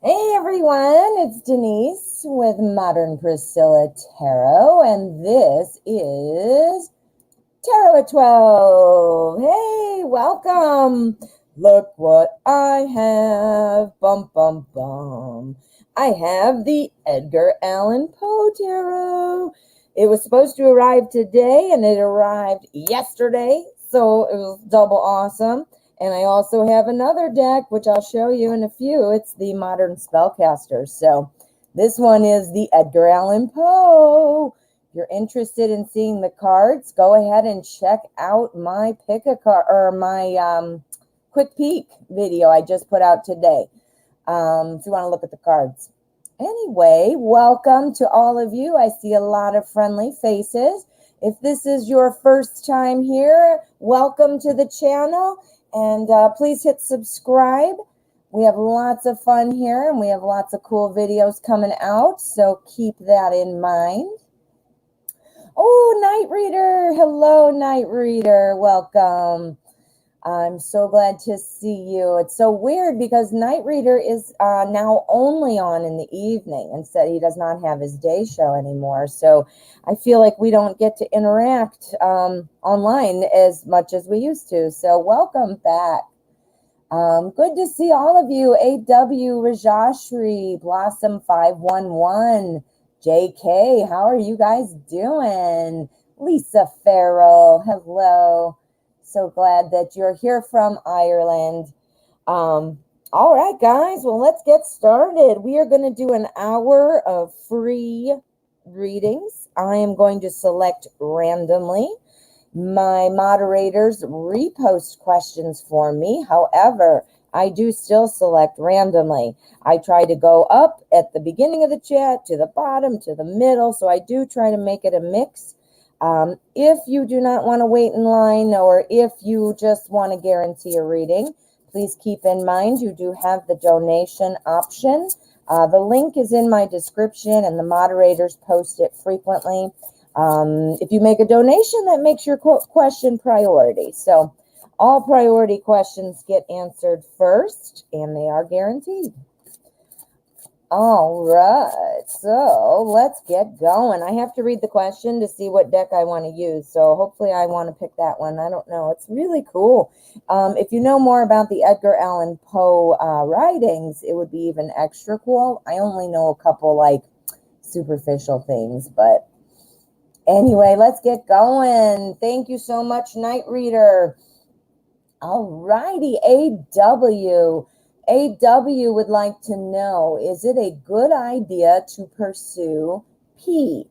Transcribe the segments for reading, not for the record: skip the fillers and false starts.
Hey everyone, it's Denise with Modern Priscilla Tarot, and this is Tarot at 12. Hey, welcome. Look what I have. Bum, bum, bum. I have the Edgar Allan Poe Tarot. It was supposed to arrive today, and it arrived yesterday, so it was double awesome. And I also have another deck, which I'll show you in a few. It's the Modern Spellcaster. So this one is the Edgar Allan Poe. If you're interested in seeing the cards, go ahead and check out my pick a card or my quick peek video I just put out today. If you want to look at the cards. Anyway, welcome to all of you. I see a lot of friendly faces. If this is your first time here, welcome to the channel. And please hit subscribe. We have lots of fun here, and we have lots of cool videos coming out, so keep that in mind. Oh, Night Reader. Hello, Night Reader. Welcome. I'm so glad to see you. It's so weird because Night Reader is now only on in the evening. Instead, he does not have his day show anymore. So I feel like we don't get to interact online as much as we used to. So welcome back. Good to see all of you. A.W. Rajashri, Blossom 511, J.K., how are you guys doing? Lisa Farrell, hello. So glad that you're here from Ireland. All right, guys. Well, let's get started. We are going to do an hour of free readings. I am going to select randomly. My moderators repost questions for me. However, I do still select randomly. I try to go up at the beginning of the chat, to the bottom, to the middle. So I do try to make it a mix. If you do not want to wait in line, or if you just want to guarantee a reading, please keep in mind you do have the donation option. The link is in my description, and the moderators post it frequently. If you make a donation, that makes your question priority. So all priority questions get answered first, and they are guaranteed. All right, so let's get going. I have to read the question to see what deck I want to use, so hopefully I want to pick that one. I don't know. It's really cool. If you know more about the Edgar Allan Poe writings, it would be even extra cool. I only know a couple, like, superficial things, but anyway, let's get going. Thank you so much, Night Reader. All righty, A.W. A.W. would like to know, is it a good idea to pursue P?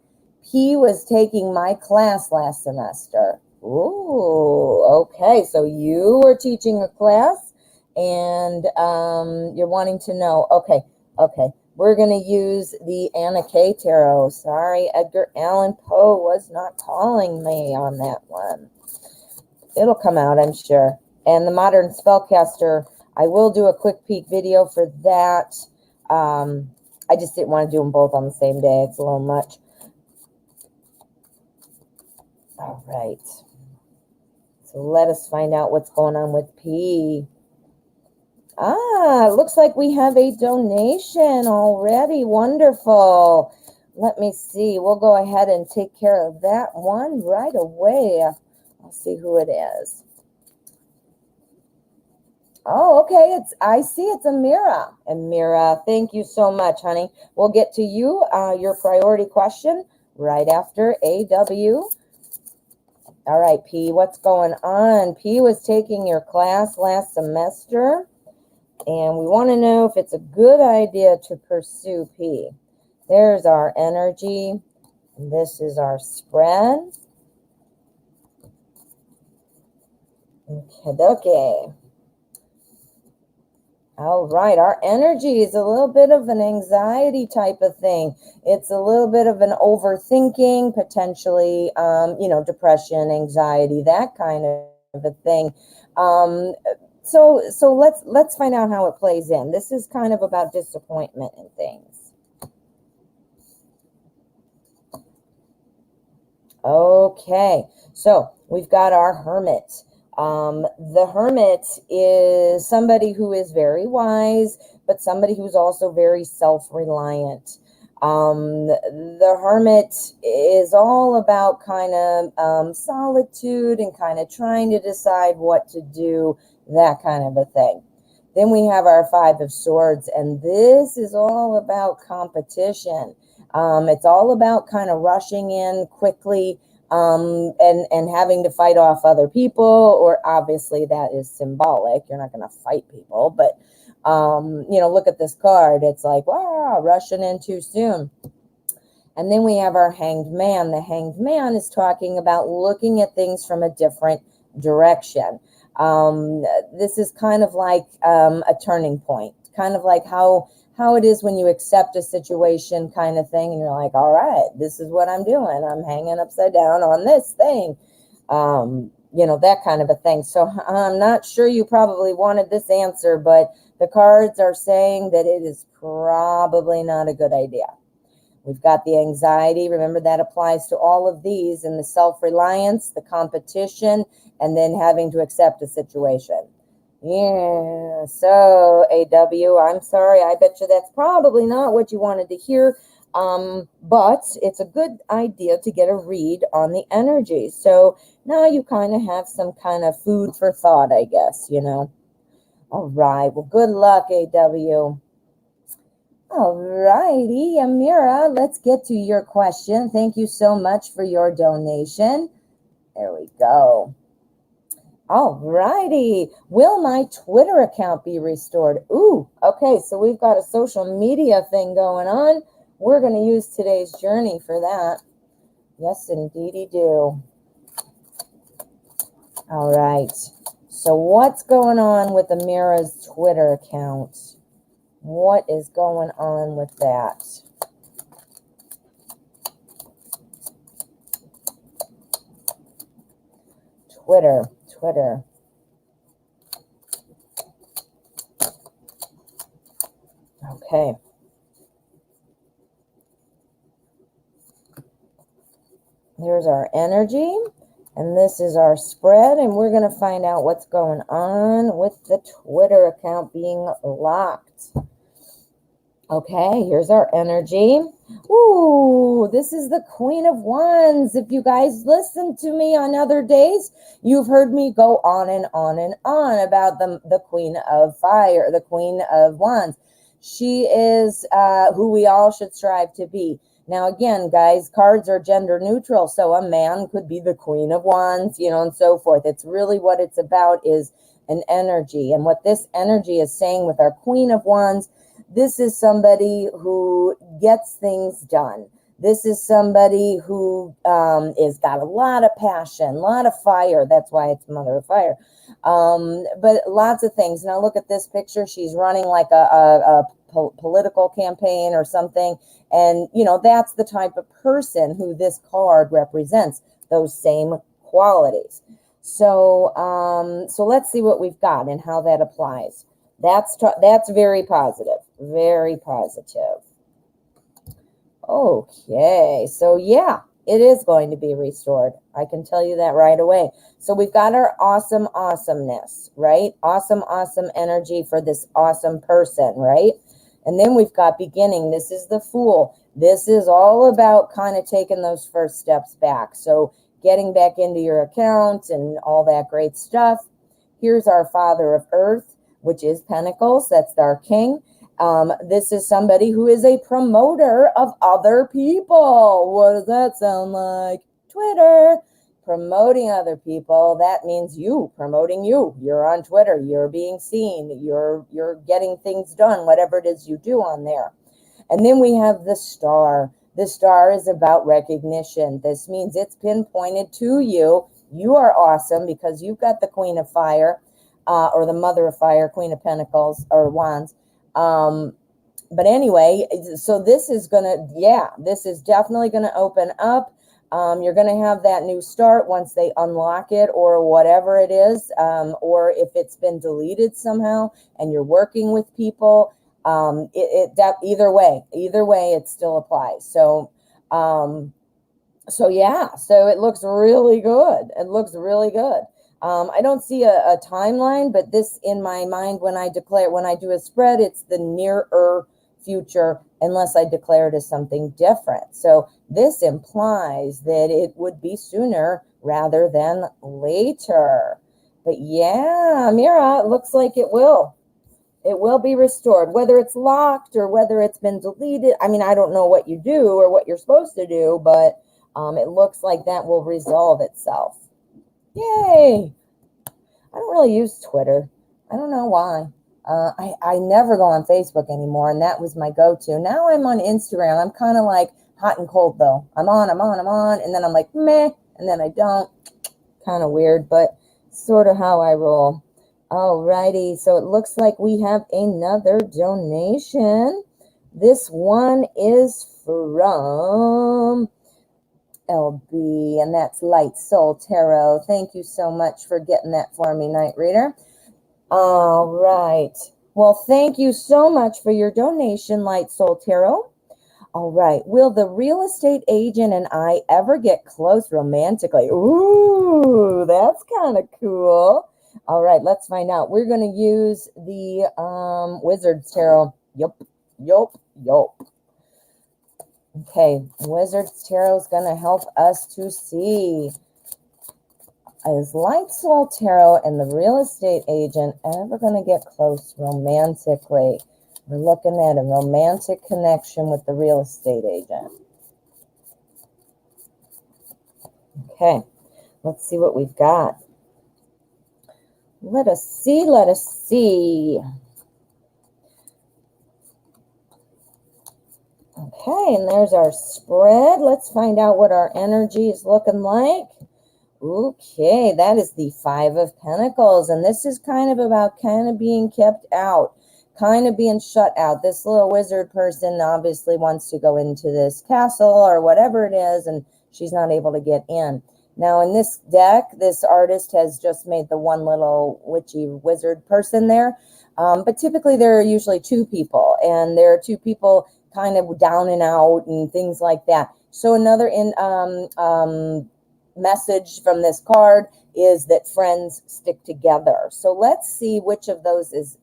P was taking my class last semester. Ooh, okay. So you were teaching a class and you're wanting to know. Okay. We're going to use the Anna K. Tarot. Sorry, Edgar Allan Poe was not calling me on that one. It'll come out, I'm sure. And the Modern Spellcaster, I will do a quick peek video for that. I just didn't want to do them both on the same day. It's a little much. All right. So let us find out what's going on with P. Looks like we have a donation already. Wonderful. Let me see. We'll go ahead and take care of that one right away. I'll see who it is. Oh, okay. I see it's Amira. Amira, thank you so much, honey. We'll get to you, your priority question, right after A.W. All right, P, what's going on? P was taking your class last semester, and we want to know if it's a good idea to pursue P. There's our energy. And this is our spread. Okay. All right, our energy is a little bit of an anxiety type of thing. It's a little bit of an overthinking, potentially, depression, anxiety, that kind of a thing. So let's find out how it plays in. This is kind of about disappointment and things. Okay, so we've got our Hermit. The Hermit is somebody who is very wise, but somebody who's also very self-reliant. The Hermit is all about kind of solitude and kind of trying to decide what to do, that kind of a thing. Then we have our Five of Swords, and this is all about competition. It's all about kind of rushing in quickly and having to fight off other people, or obviously that is symbolic. You're not going to fight people, but look at this card. It's like, wow, rushing in too soon. And then we have our Hanged Man. The Hanged Man is talking about looking at things from a different direction. This is kind of like a turning point, kind of like how it is when you accept a situation kind of thing, and you're like, all right, this is what I'm doing. I'm hanging upside down on this thing, that kind of a thing. So I'm not sure you probably wanted this answer, but the cards are saying that it is probably not a good idea. We've got the anxiety. Remember, that applies to all of these, and the self-reliance, the competition, and then having to accept a situation. Yeah, so AW, I'm sorry. I bet you that's probably not what you wanted to hear, but it's a good idea to get a read on the energy. So now you kind of have some kind of food for thought, I guess, All right, well, good luck, AW. All righty, Amira, let's get to your question. Thank you so much for your donation. There we go. All righty. Will my Twitter account be restored? Ooh, okay, so we've got a social media thing going on. We're going to use today's journey for that. Yes, indeedy do. All right. So what's going on with Amira's Twitter account? What is going on with that? Twitter. Okay. Here's our energy, and this is our spread, and we're going to find out what's going on with the Twitter account being locked. Okay, here's our energy. Ooh, this is the Queen of Wands. If you guys listen to me on other days, you've heard me go on and on and on about the Queen of Fire, the Queen of Wands. She is who we all should strive to be. Now, again, guys, cards are gender neutral, so a man could be the Queen of Wands, and so forth. It's really what it's about is an energy. And what this energy is saying with our Queen of Wands, this is somebody who gets things done. This is somebody who is got a lot of passion, a lot of fire. That's why it's Mother of Fire. But lots of things. Now look at this picture. She's running like a political campaign or something. And, that's the type of person who this card represents, those same qualities. So, so let's see what we've got and how that applies. That's very positive. Very positive. Okay, so yeah, it is going to be restored. I can tell you that right away. So we've got our awesome awesomeness, right? Awesome energy for this awesome person, right? And then we've got beginning. This is the Fool. This is all about kind of taking those first steps back. So getting back into your account and all that great stuff. Here's our Father of Earth, which is Pentacles. That's our king. This is somebody who is a promoter of other people. What does that sound like? Twitter. Promoting other people. That means you promoting you. You're on Twitter. You're being seen. You're getting things done, whatever it is you do on there. And then we have the Star. The Star is about recognition. This means it's pinpointed to you. You are awesome because you've got the Queen of Fire, or the Mother of Fire, Queen of Pentacles, or Wands. But anyway, so this is definitely going to open up. You're going to have that new start once they unlock it or whatever it is, or if it's been deleted somehow and you're working with people, either way, it still applies. So, so yeah, so it looks really good. It looks really good. I don't see a timeline, but this in my mind, when I do a spread, it's the nearer future unless I declare it as something different. So this implies that it would be sooner rather than later. But yeah, Mira, it looks like it will. It will be restored, whether it's locked or whether it's been deleted. I mean, I don't know what you do or what you're supposed to do, but it looks like that will resolve itself. Yay! I don't really use Twitter. I don't know why. I never go on Facebook anymore, and that was my go-to. Now I'm on Instagram. I'm kind of like hot and cold, though. I'm on, and then I'm like, meh, and then I don't. Kind of weird, but sort of how I roll. Alrighty, so it looks like we have another donation. This one is from LB, and that's Light Soul Tarot. Thank you so much for getting that for me, Night Reader. All right. Well, thank you so much for your donation, Light Soul Tarot. All right. Will the real estate agent and I ever get close romantically? Ooh, that's kind of cool. All right, let's find out. We're going to use the Wizard's Tarot. Yup. Okay, Wizard's Tarot is going to help us to see, is Light Soul Tarot and the real estate agent ever going to get close romantically? We're looking at a romantic connection with the real estate agent. Okay, let's see what we've got. Let us see. Okay, and there's our spread. Let's find out what our energy is looking like. Okay, that is the Five of Pentacles, and this is kind of about being kept out, kind of being shut out. This little wizard person obviously wants to go into this castle or whatever it is, and she's not able to get in. Now, in this deck, this artist has just made the one little witchy wizard person there, but typically there are usually two people, and there are two people kind of down and out and things like that. So another message from this card is that friends stick together. So let's see which of those is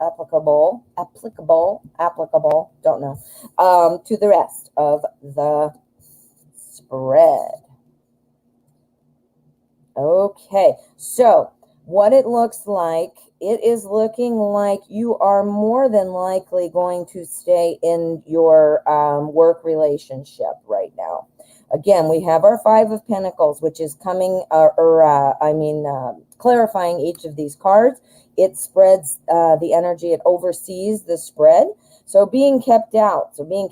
applicable, don't know, to the rest of the spread. Okay, so what it looks like, it is looking like you are more than likely going to stay in your work relationship right now. Again, we have our Five of Pentacles, which is coming, clarifying each of these cards. It spreads the energy. It oversees the spread. So being kept out. We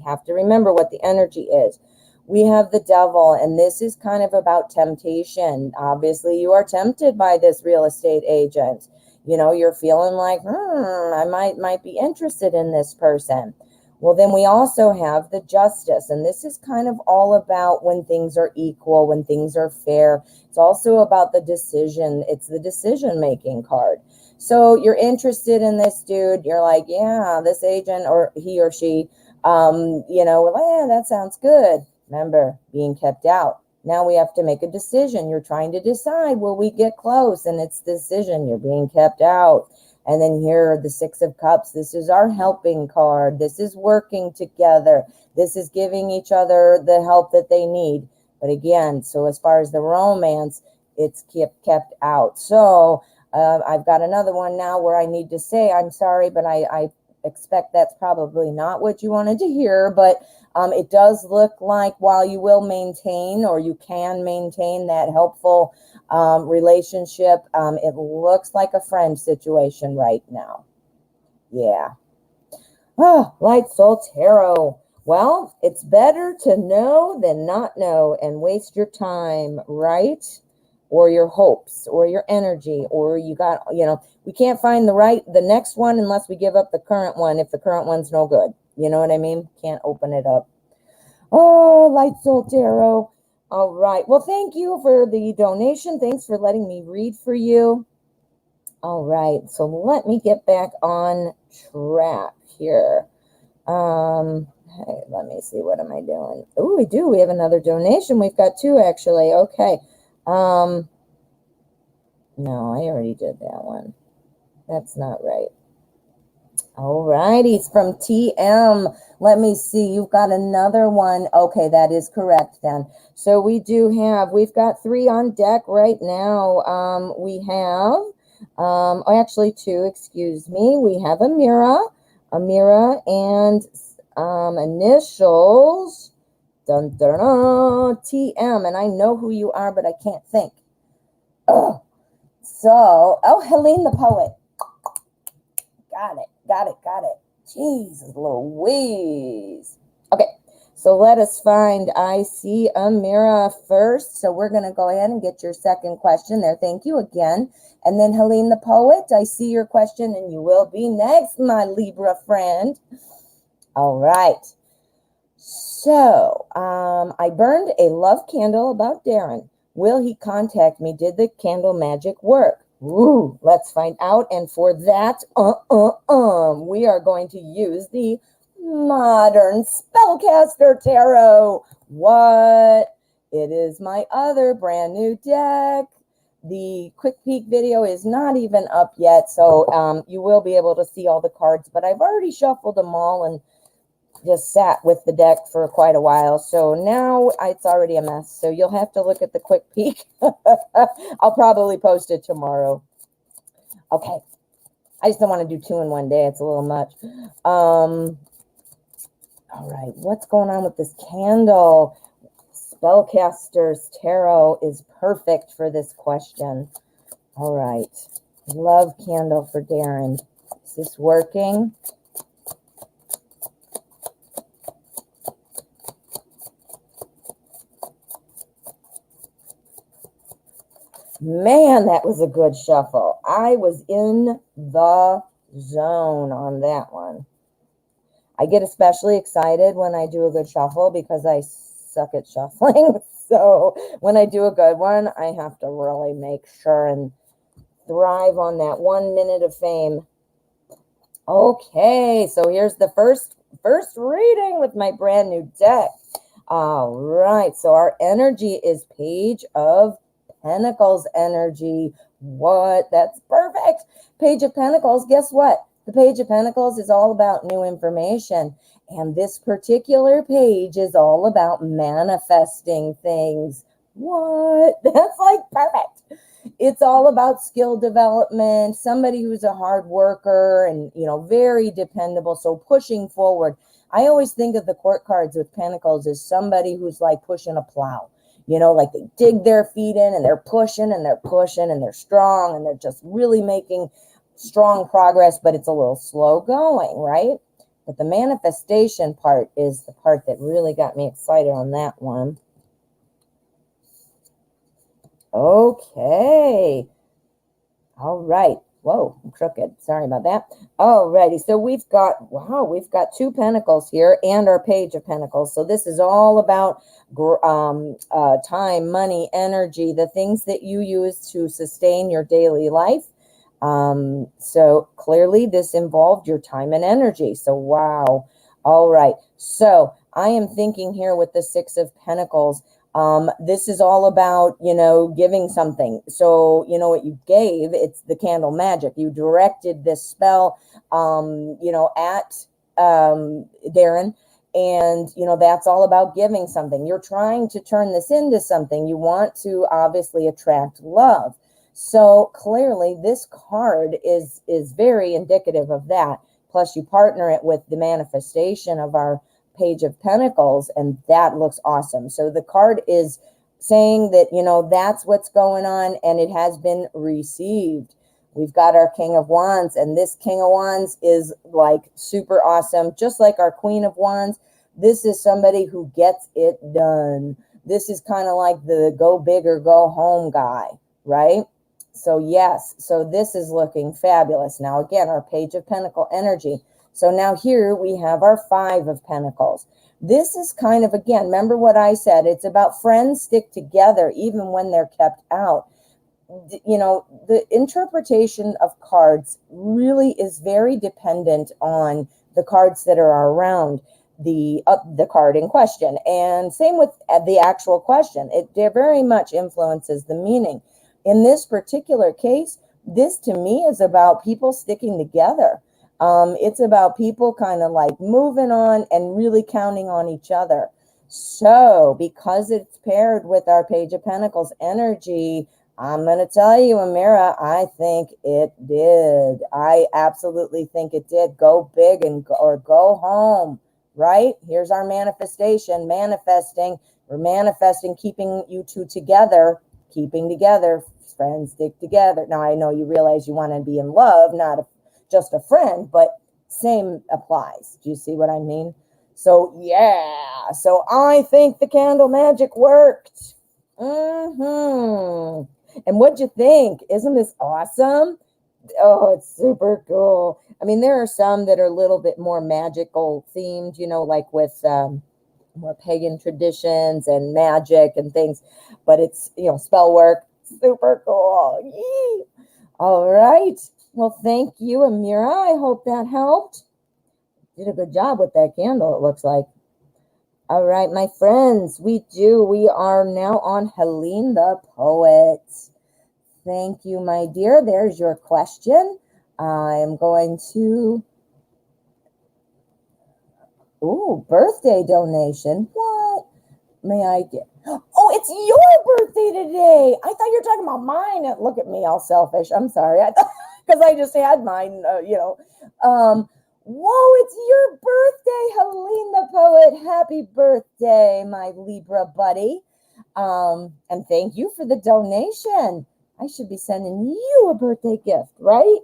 have to remember what the energy is. We have the Devil, and this is kind of about temptation. Obviously, you are tempted by this real estate agent. You know, you're feeling like, I might be interested in this person. Well, then we also have the Justice, and this is kind of all about when things are equal, when things are fair. It's also about the decision. It's the decision-making card. So you're interested in this dude. You're like, yeah, this agent or he or she, that sounds good. Remember, being kept out. Now we have to make a decision. You're trying to decide, will we get close? And it's the decision. You're being kept out. And then here are the Six of Cups. This is our helping card. This is working together. This is giving each other the help that they need. But again, so as far as the romance, it's kept out. So I've got another one now where I need to say, I'm sorry, but I expect that's probably not what you wanted to hear. But it does look like while you will maintain, or you can maintain, that helpful relationship, it looks like a friend situation right now. Yeah. Light Soul Tarot. Well, it's better to know than not know and waste your time, right? Or your hopes or your energy, or we can't find the next one unless we give up the current one if the current one's no good. You know what I mean? Can't open it up. Oh, Light Soul Tarot. All right. Well, thank you for the donation. Thanks for letting me read for you. All right. So let me get back on track here. Hey, let me see. What am I doing? Oh, we do. We have another donation. We've got two, actually. Okay. No, I already did that one. That's not right. All righty, it's from TM. Let me see. You've got another one. Okay, that is correct then. So we've got 3 on deck right now. We have, actually 2, excuse me. We have Amira, and initials, dun, dun, dun, TM. And I know who you are, but I can't think. Oh, Helene the Poet. Got it. Jeez Louise. Okay, so let us find, I see Amira first. So we're going to go ahead and get your second question there. Thank you again. And then Helene the Poet, I see your question and you will be next, my Libra friend. All right. So I burned a love candle about Darren. Will he contact me? Did the candle magic work? Ooh, let's find out. And for that, we are going to use the Modern Spellcaster Tarot. What? It is my other brand new deck. The quick peek video is not even up yet, so you will be able to see all the cards, but I've already shuffled them all and just sat with the deck for quite a while. So now it's already a mess. So you'll have to look at the quick peek. I'll probably post it tomorrow. Okay. I just don't want to do 2 in one day. It's a little much. All right. What's going on with this candle? Spellcaster's Tarot is perfect for this question. All right. Love candle for Darren. Is this working? Man, that was a good shuffle. I was in the zone on that one. I get especially excited when I do a good shuffle because I suck at shuffling. So when I do a good one, I have to really make sure and thrive on that 1 minute of fame. Okay, so here's the first reading with my brand new deck. All right, so our energy is Page of Pentacles energy. What? That's perfect. Page of Pentacles. Guess what? The Page of Pentacles is all about new information. And this particular page is all about manifesting things. What? That's like perfect. It's all about skill development, somebody who's a hard worker and, very dependable. So pushing forward. I always think of the court cards with Pentacles as somebody who's like pushing a plow. Like they dig their feet in and they're pushing and they're strong and they're just really making strong progress, but it's a little slow going, right? But the manifestation part is the part that really got me excited on that one. Okay. All right. Whoa, I'm crooked. Sorry about that. Alrighty, so we've got 2 Pentacles here and our Page of Pentacles. So this is all about time, money, energy, the things that you use to sustain your daily life. So clearly this involved your time and energy. So wow. All right. So I am thinking here with the 6 of Pentacles, this is all about, giving something. So, what you gave, it's the candle magic. You directed this spell, at Darren. And, that's all about giving something. You're trying to turn this into something. You want to obviously attract love. So clearly this card is very indicative of that. Plus you partner it with the manifestation of our Page of Pentacles, and that looks awesome. So the card is saying that, that's what's going on, and it has been received. We've got our King of Wands, and this King of Wands is like super awesome. Just like our Queen of Wands, this is somebody who gets it done. This is kind of like the go big or go home guy, right? So yes, so this is looking fabulous. Now again, our Page of Pentacle energy. So now here we have our 5 of Pentacles. This is kind of, again, remember what I said, it's about friends stick together even when they're kept out. The interpretation of cards really is very dependent on the cards that are around. the card in question. And same with the actual question. It very much influences the meaning. In this particular case, this to me is about people sticking together. It's about people kind of like moving on and really counting on each other. So because it's paired with our Page of Pentacles energy, I'm going to tell you, Amira, I think it did. I absolutely think it did. Go big or go home, right? Here's our manifestation, manifesting. We're manifesting, keeping you two together, keeping together. Friends stick together. Now, I know you realize you want to be in love, not just a friend, but same applies. Do you see what I mean? So, yeah. So, I think the candle magic worked. And what'd you think? Isn't this awesome? Oh, it's super cool. I mean, there are some that are a little bit more magical themed, you know, like with more pagan traditions and magic and things. But it's, you know, spell work. Super cool. Yee. All right. Well, thank you, Amira. I hope that helped. Did a good job with that candle, it looks like. All right, my friends, we are now on Helene the Poet. Thank you, my dear. There's your question. I'm going to... Ooh, birthday donation. What may I get? Oh, it's your birthday today. I thought you were talking about mine. Look at me, all selfish. I'm sorry. Because I just had mine, Whoa, it's your birthday, Helene the Poet. Happy birthday, my Libra buddy. And thank you for the donation. I should be sending you a birthday gift, right?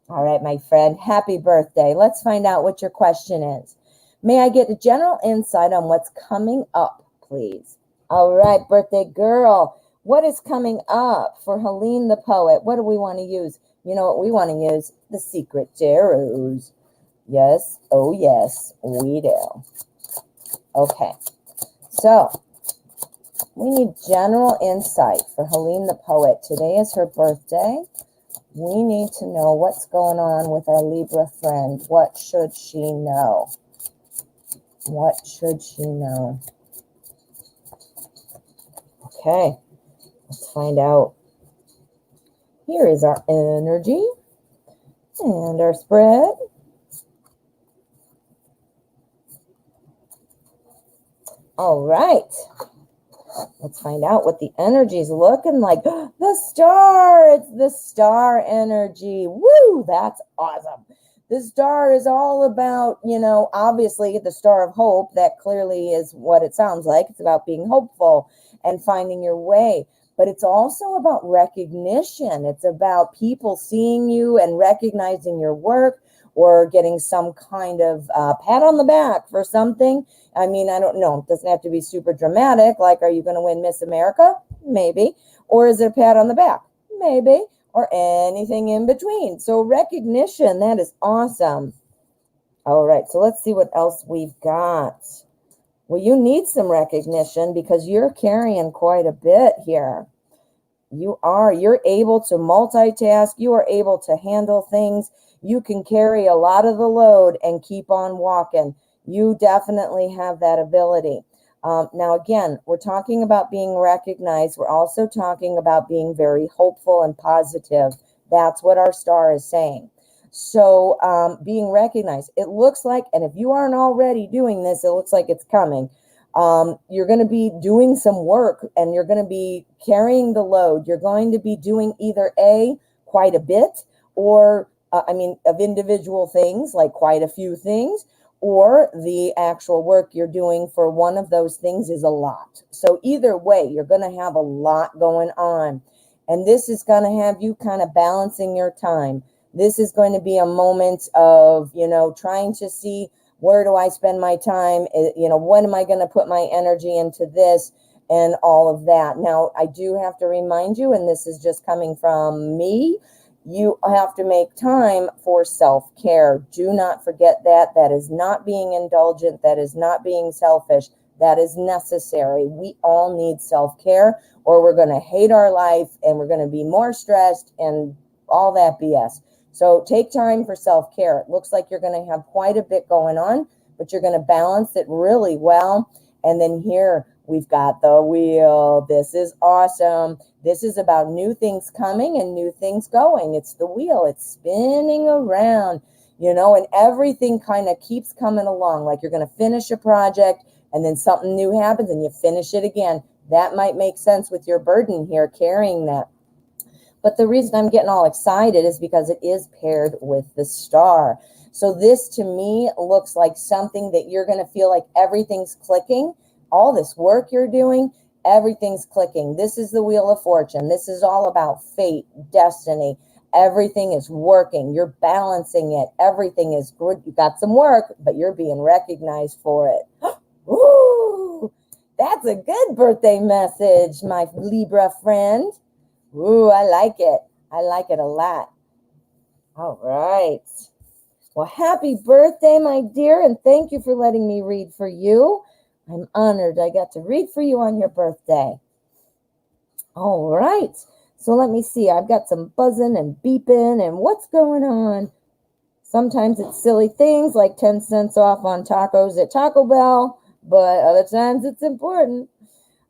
All right, my friend. Happy birthday. Let's find out what your question is. May I get a general insight on what's coming up, please? All right, birthday girl. What is coming up for Helene the Poet? What do we want to use? You know what we want to use? The secret tarots. Yes. Oh, yes, we do. Okay. So we need general insight for Helene the Poet. Today is her birthday. We need to know what's going on with our Libra friend. What should she know? What should she know? Okay, let's find out. Here is our energy and our spread. All right. Let's find out what the energy is looking like. The star. It's the star energy. Woo, that's awesome. The star is all about, you know, obviously the star of hope. That clearly is what it sounds like. It's about being hopeful and finding your way. But it's also about recognition. It's about people seeing you and recognizing your work, or getting some kind of pat on the back for something. I mean, I don't know. It doesn't have to be super dramatic. Like, are you going to win Miss America? Maybe. Or is it a pat on the back? Maybe. Or anything in between. So recognition, that is awesome. All right, so let's see what else we've got. Well, you need some recognition because you're carrying quite a bit here. You're able to multitask. You are able to handle things. You can carry a lot of the load and keep on walking. You definitely have that ability. Now, again, we're talking about being recognized. We're also talking about being very hopeful and positive. That's what our star is saying. So being recognized, it looks like, and if you aren't already doing this, it looks like it's coming. You're going to be doing some work and you're going to be carrying the load. You're going to be doing either quite a bit, or of individual things, like quite a few things, or the actual work you're doing for one of those things is a lot. So either way, you're going to have a lot going on. And this is going to have you kind of balancing your time. This is going to be a moment of, trying to see, where do I spend my time? When am I going to put my energy into this and all of that? Now, I do have to remind you, and this is just coming from me, you have to make time for self-care. Do not forget that. That is not being indulgent. That is not being selfish. That is necessary. We all need self-care, or we're going to hate our life and we're going to be more stressed and all that BS. So take time for self-care. It looks like you're going to have quite a bit going on, but you're going to balance it really well. And then here we've got the wheel. This is awesome. This is about new things coming and new things going. It's the wheel. It's spinning around, you know, and everything kind of keeps coming along. Like you're going to finish a project and then something new happens and you finish it again. That might make sense with your burden here, carrying that. But the reason I'm getting all excited is because it is paired with the star. So this to me looks like something that you're going to feel like everything's clicking. All this work you're doing, everything's clicking. This is the Wheel of Fortune. This is all about fate, destiny. Everything is working. You're balancing it. Everything is good. You got some work, but you're being recognized for it. Ooh, that's a good birthday message, my Libra friend. Ooh, I like it. I like it a lot. All right. Well, happy birthday, my dear, and thank you for letting me read for you. I'm honored I got to read for you on your birthday. All right. So let me see. I've got some buzzing and beeping and what's going on? Sometimes it's silly things like 10 cents off on tacos at Taco Bell, but other times it's important.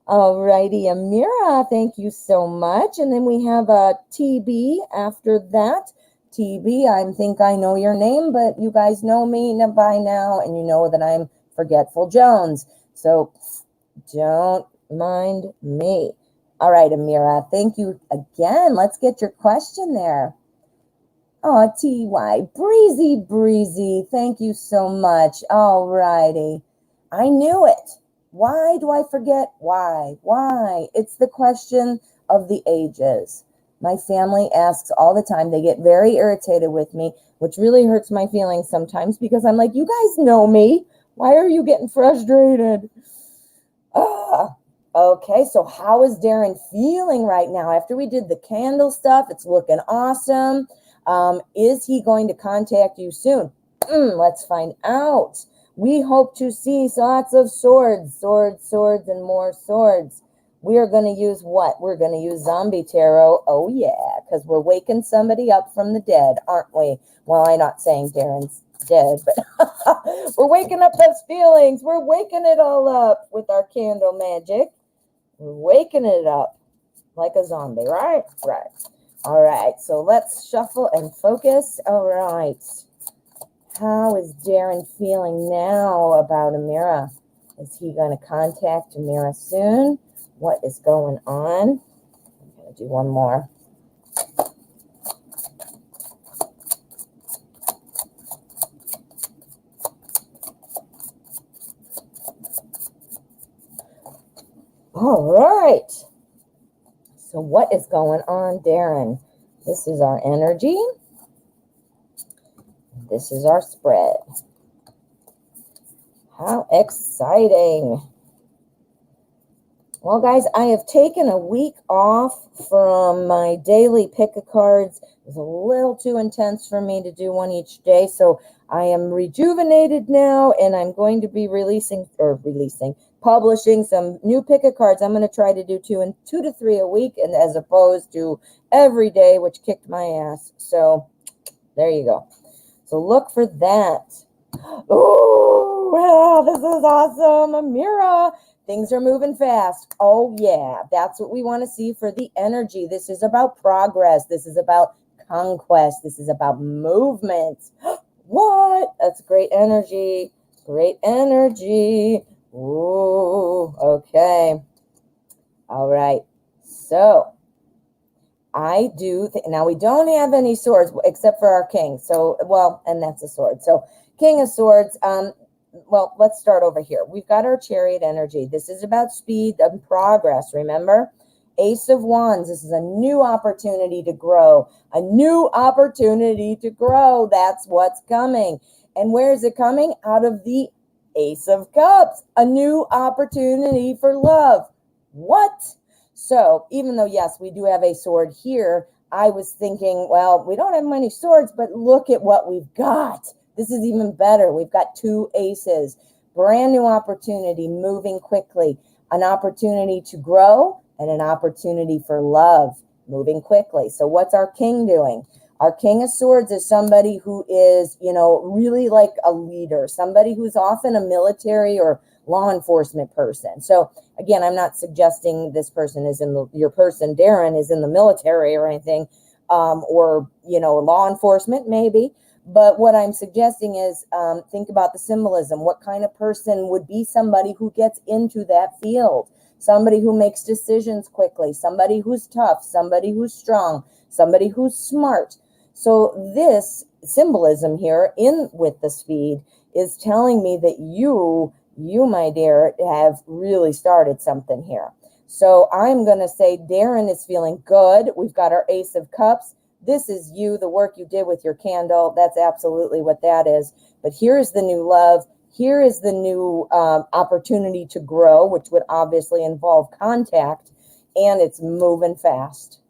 All righty, Amira, thank you so much. And then we have a TB after that. TB, I think I know your name, but you guys know me by now, and you know that I'm Forgetful Jones. So don't mind me. All right, Amira, thank you again. Let's get your question there. Oh, TY, breezy, thank you so much. All righty. I knew it. Why do I forget? Why? It's the question of the ages. My family asks all the time. They get very irritated with me, which really hurts my feelings sometimes because I'm like, you guys know me. Why are you getting frustrated? Okay, so how is Darren feeling right now? After we did the candle stuff, it's looking awesome. Is he going to contact you soon? Let's find out. We hope to see lots of swords, and more swords. We are going to use what? We're going to use zombie tarot. Oh, yeah, because we're waking somebody up from the dead, aren't we? Well, I'm not saying Darren's dead, but we're waking up those feelings. We're waking it all up with our candle magic. We're waking it up like a zombie, right? Right. All right, so let's shuffle and focus. All right. How is Darren feeling now about Amira? Is he going to contact Amira soon? What is going on? I'm going to do one more. All right. So what is going on, Darren? This is our energy. This is our spread. How exciting. Well, guys, I have taken a week off from my daily pick-a-cards. It was a little too intense for me to do one each day, so I am rejuvenated now, and I'm going to be publishing some new pick-a-cards. I'm going to try to do 2 to 3 a week, and as opposed to every day, which kicked my ass. So there you go. So look for that. Oh, wow, this is awesome. Amira, things are moving fast. Oh, yeah, that's what we want to see for the energy. This is about progress. This is about conquest. This is about movement. What? That's great energy. Great energy. Ooh, okay. All right. So I do, now we don't have any swords except for our king. So, well, and that's a sword. So King of Swords, well, let's start over here. We've got our Chariot energy. This is about speed and progress, remember? Ace of Wands, this is a new opportunity to grow. A new opportunity to grow. That's what's coming. And where is it coming? Out of the Ace of Cups. A new opportunity for love. What? So even though, yes, we do have a sword here, I was thinking, well, we don't have many swords, but look at what we've got. This is even better. We've got 2 aces. Brand new opportunity, moving quickly. An opportunity to grow and an opportunity for love, moving quickly. So what's our king doing? Our King of Swords is somebody who is, really like a leader, somebody who's often a military or law enforcement person. So again, I'm not suggesting this person is your person, Darren, is in the military or anything, or, law enforcement maybe. But what I'm suggesting is think about the symbolism. What kind of person would be somebody who gets into that field? Somebody who makes decisions quickly, somebody who's tough, somebody who's strong, somebody who's smart. So this symbolism here in with the speed is telling me that you, my dear, have really started something here. So I'm going to say Darren is feeling good. We've got our Ace of Cups. This is you, the work you did with your candle. That's absolutely what that is. But here's the new love. Here is the new opportunity to grow, which would obviously involve contact, and it's moving fast.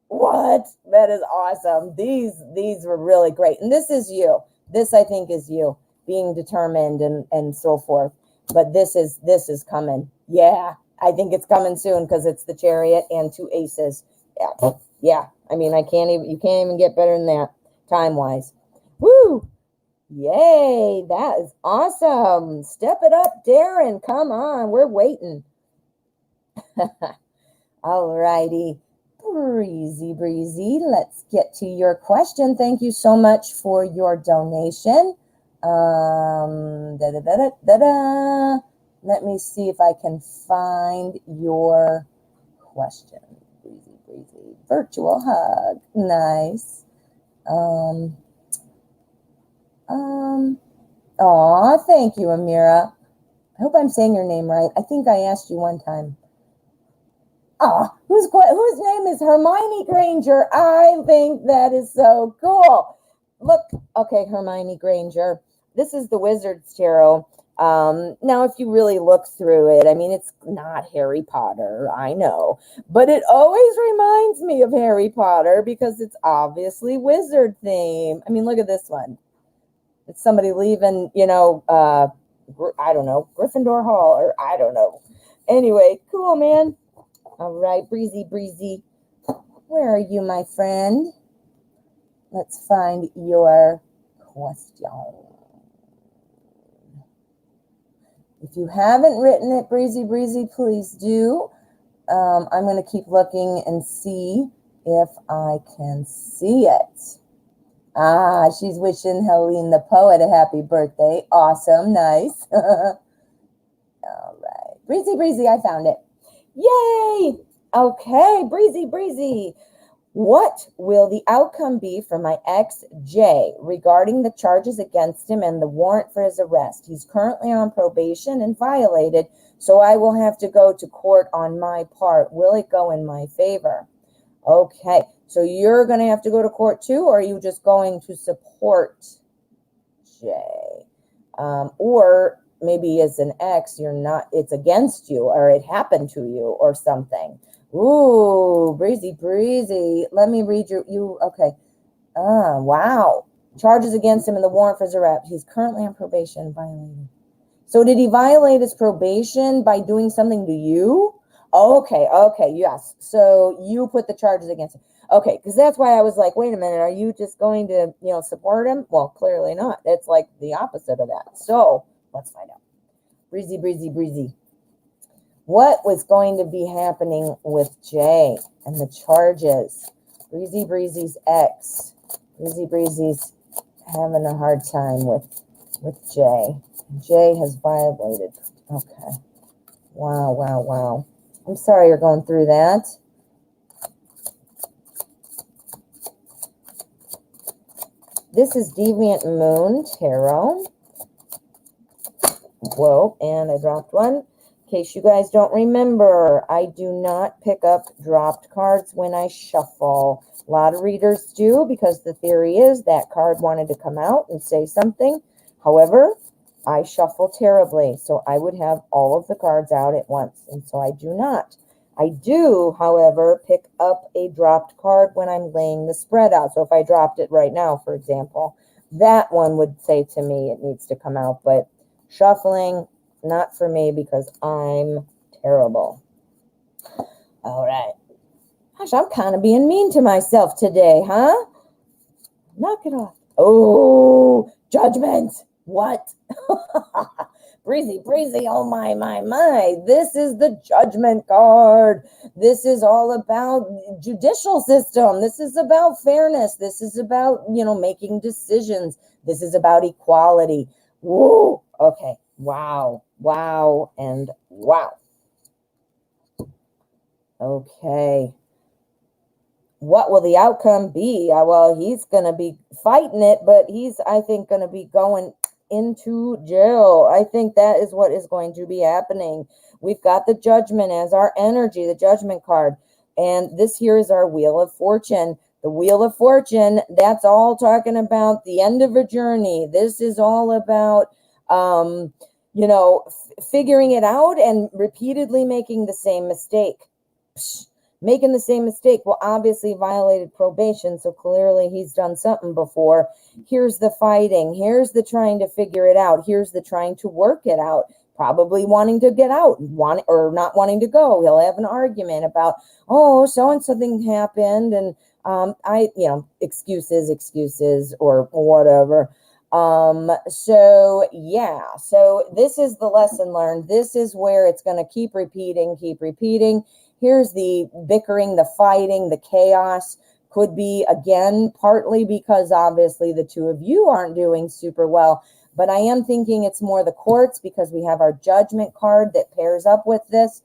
What? That is awesome. These were really great. And this is you. This, I think, is you being determined and so forth. But this is coming. Yeah, I think it's coming soon because it's the Chariot and 2 aces. Yeah. Yeah. I mean, you can't even get better than that time-wise. Woo! Yay, that is awesome. Step it up, Darren. Come on, we're waiting. All righty. Breezy. Let's get to your question. Thank you so much for your donation. Let me see if I can find your question. Breezy. Virtual hug. Nice. Thank you, Amira. I hope I'm saying your name right. I think I asked you one time. Whose name is Hermione Granger? I think that is so cool. Look, okay, Hermione Granger. This is the Wizard's Tarot. Now, if you really look through it, I mean, it's not Harry Potter, I know, but it always reminds me of Harry Potter because it's obviously wizard theme. I mean, look at this one. It's somebody leaving, I don't know, Gryffindor Hall, or I don't know. Anyway, cool, man. All right, Breezy. Where are you, my friend? Let's find your question. If you haven't written it, Breezy, please do. I'm going to keep looking and see if I can see it. She's wishing Helene the poet a happy birthday. Awesome. Nice. All right. Breezy, I found it. Yay! Okay, Breezy. What will the outcome be for my ex, Jay, regarding the charges against him and the warrant for his arrest? He's currently on probation and violated, so I will have to go to court on my part. Will it go in my favor? Okay, so you're going to have to go to court too, or are you just going to support Jay? Or maybe as an ex, it's against you, or it happened to you or something. Ooh, Breezy. Let me read you. Okay. Wow. Charges against him and the warrant for his arrest. He's currently on probation, violated. So did he violate his probation by doing something to you? Okay, yes. So you put the charges against him. Okay, because that's why I was like, wait a minute, are you just going to, support him? Well, clearly not. It's like the opposite of that. So let's find out. Breezy. What was going to be happening with Jay and the charges? Breezy's ex. Breezy's having a hard time with Jay. Jay has violated. Okay. Wow. I'm sorry you're going through that. This is Deviant Moon Tarot. Whoa, and I dropped one. In case you guys don't remember, I do not pick up dropped cards when I shuffle. A lot of readers do because the theory is that card wanted to come out and say something. However, I shuffle terribly, so I would have all of the cards out at once, and so I do not. I do, however, pick up a dropped card when I'm laying the spread out. So if I dropped it right now, for example, that one would say to me it needs to come out, but shuffling, not for me because I'm terrible. All right. Gosh, I'm kind of being mean to myself today, huh? Knock it off. Oh, judgment. What? Breezy, breezy, oh my. This is the judgment card. This is all about judicial system. This is about fairness. This is about, making decisions. This is about equality. Woo. Okay. Wow. Wow. And wow. Okay. What will the outcome be? Well, he's going to be fighting it, but he's, I think, going to be going into jail. I think that is what is going to be happening. We've got the judgment as our energy, the judgment card. And this here is our wheel of fortune. The wheel of fortune, that's all talking about the end of a journey. This is all about, figuring it out and repeatedly making the same mistake. Making the same mistake. Well, obviously violated probation, so clearly he's done something before. Here's the fighting. Here's the trying to figure it out. Here's the trying to work it out. Probably wanting to get out, or not wanting to go. He'll have an argument about, oh, so-and-so thing happened, and excuses, or whatever. So this is the lesson learned. This is where it's going to keep repeating. Here's the bickering, the fighting, the chaos. Could be, again, partly because obviously the two of you aren't doing super well. But I am thinking it's more the courts, because we have our judgment card that pairs up with this.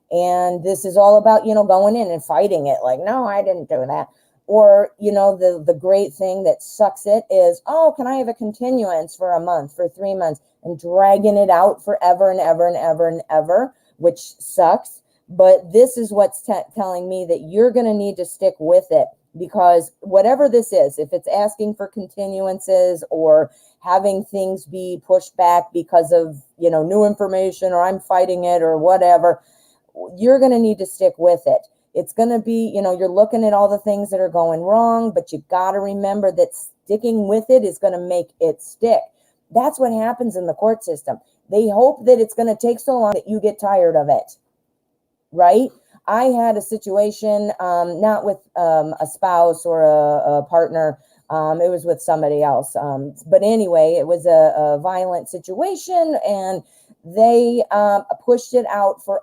And this is all about, going in and fighting it. Like, no, I didn't do that. Or, the great thing that sucks it is, oh, can I have a continuance for a month, for 3 months, and dragging it out forever and ever and ever and ever, which sucks. But this is what's telling me that you're going to need to stick with it, because whatever this is, if it's asking for continuances or having things be pushed back because of, new information, or I'm fighting it or whatever, you're going to need to stick with it. It's going to be, you're looking at all the things that are going wrong, but you got to remember that sticking with it is going to make it stick. That's what happens in the court system. They hope that it's going to take so long that you get tired of it. Right? I had a situation, not with a spouse or a partner. It was with somebody else. But anyway, it was a violent situation, and they pushed it out for,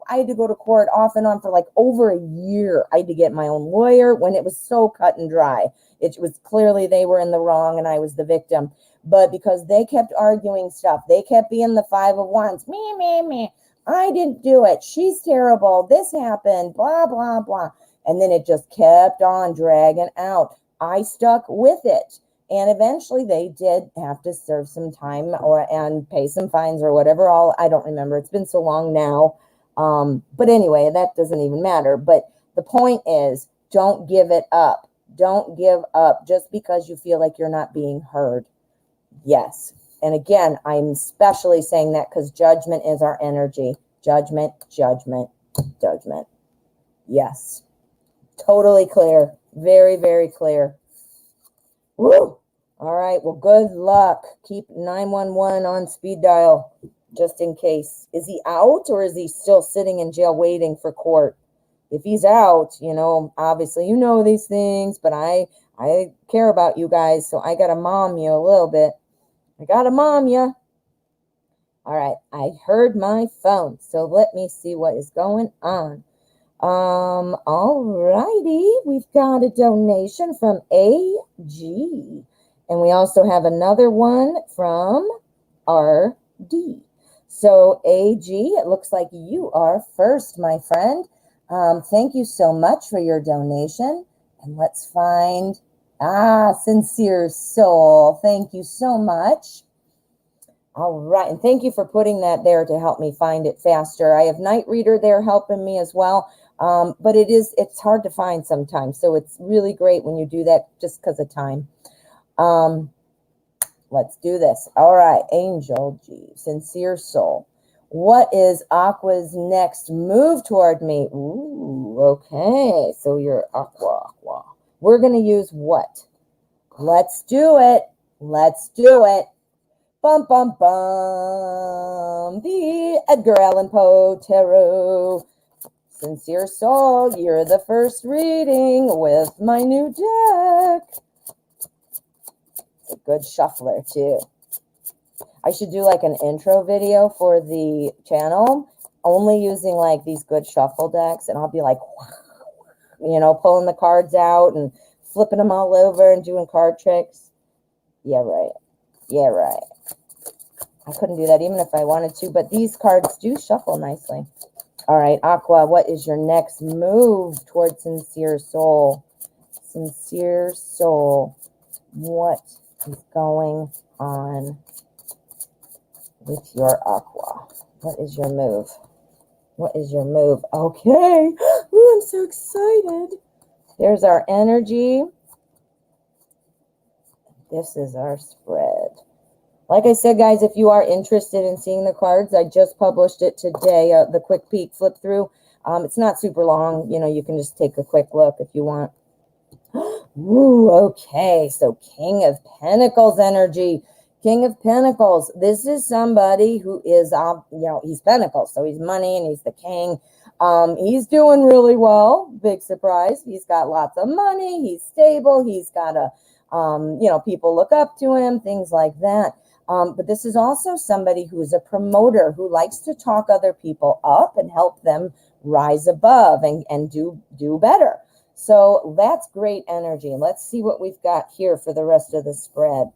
I had to go to court off and on for like over a year. I had to get my own lawyer when it was so cut and dry. It was clearly they were in the wrong and I was the victim. But because they kept arguing stuff, they kept being the 5 of Wands. Me. I didn't do it. She's terrible. This happened, blah, blah, blah. And then it just kept on dragging out. I stuck with it. And eventually they did have to serve some time and pay some fines or whatever. I don't remember. It's been so long now. But anyway, that doesn't even matter. But the point is, don't give it up. Don't give up just because you feel like you're not being heard. Yes. And again, I'm especially saying that because judgment is our energy. Judgment. Yes. Totally clear. Very, very clear. Woo! All right. Well, good luck. Keep 911 on speed dial just in case. Is he out, or is he still sitting in jail waiting for court? If he's out, obviously these things, but I care about you guys, so I got to mom you a little bit. All right, I heard my phone, so let me see what is going on. All righty, we've got a donation from AG, and we also have another one from RD. So AG, it looks like you are first, my friend. Thank you so much for your donation, and let's find Sincere Soul. Thank you so much. All right, and thank you for putting that there to help me find it faster. I have Night Reader there helping me as well, but it's hard to find sometimes, so it's really great when you do that just because of time. Let's do this. All right, Angel G, Sincere Soul. What is Aqua's next move toward me? Ooh, okay, so you're Aqua. We're going to use what? Let's do it. Bum, bum, bum. The Edgar Allan Poe Tarot. Sincere Soul, you're the first reading with my new deck. It's a good shuffler too. I should do like an intro video for the channel, only using like these good shuffle decks, and I'll be like, you know, pulling the cards out and flipping them all over and doing card tricks. Yeah, right. Yeah, right. I couldn't do that even if I wanted to, but these cards do shuffle nicely. All right, Aqua, what is your next move towards sincere soul? Sincere soul. What is going on with your Aqua? What is your move? What is your move? Okay. Ooh, I'm so excited. There's our energy. This is our spread. Like I said, guys, if you are interested in seeing the cards, I just published it today, the quick peek flip through. It's not super long. You know, you can just take a quick look if you want. Ooh, okay. So King of Pentacles energy. King of Pentacles. This is somebody who is, you know, he's Pentacles. So he's money and he's the king. He's doing really well. Big surprise. He's got lots of money. He's stable. He's got a, you know, people look up to him, things like that. But this is also somebody who is a promoter who likes to talk other people up and help them rise above and do better. So that's great energy. Let's see what we've got here for the rest of the spread.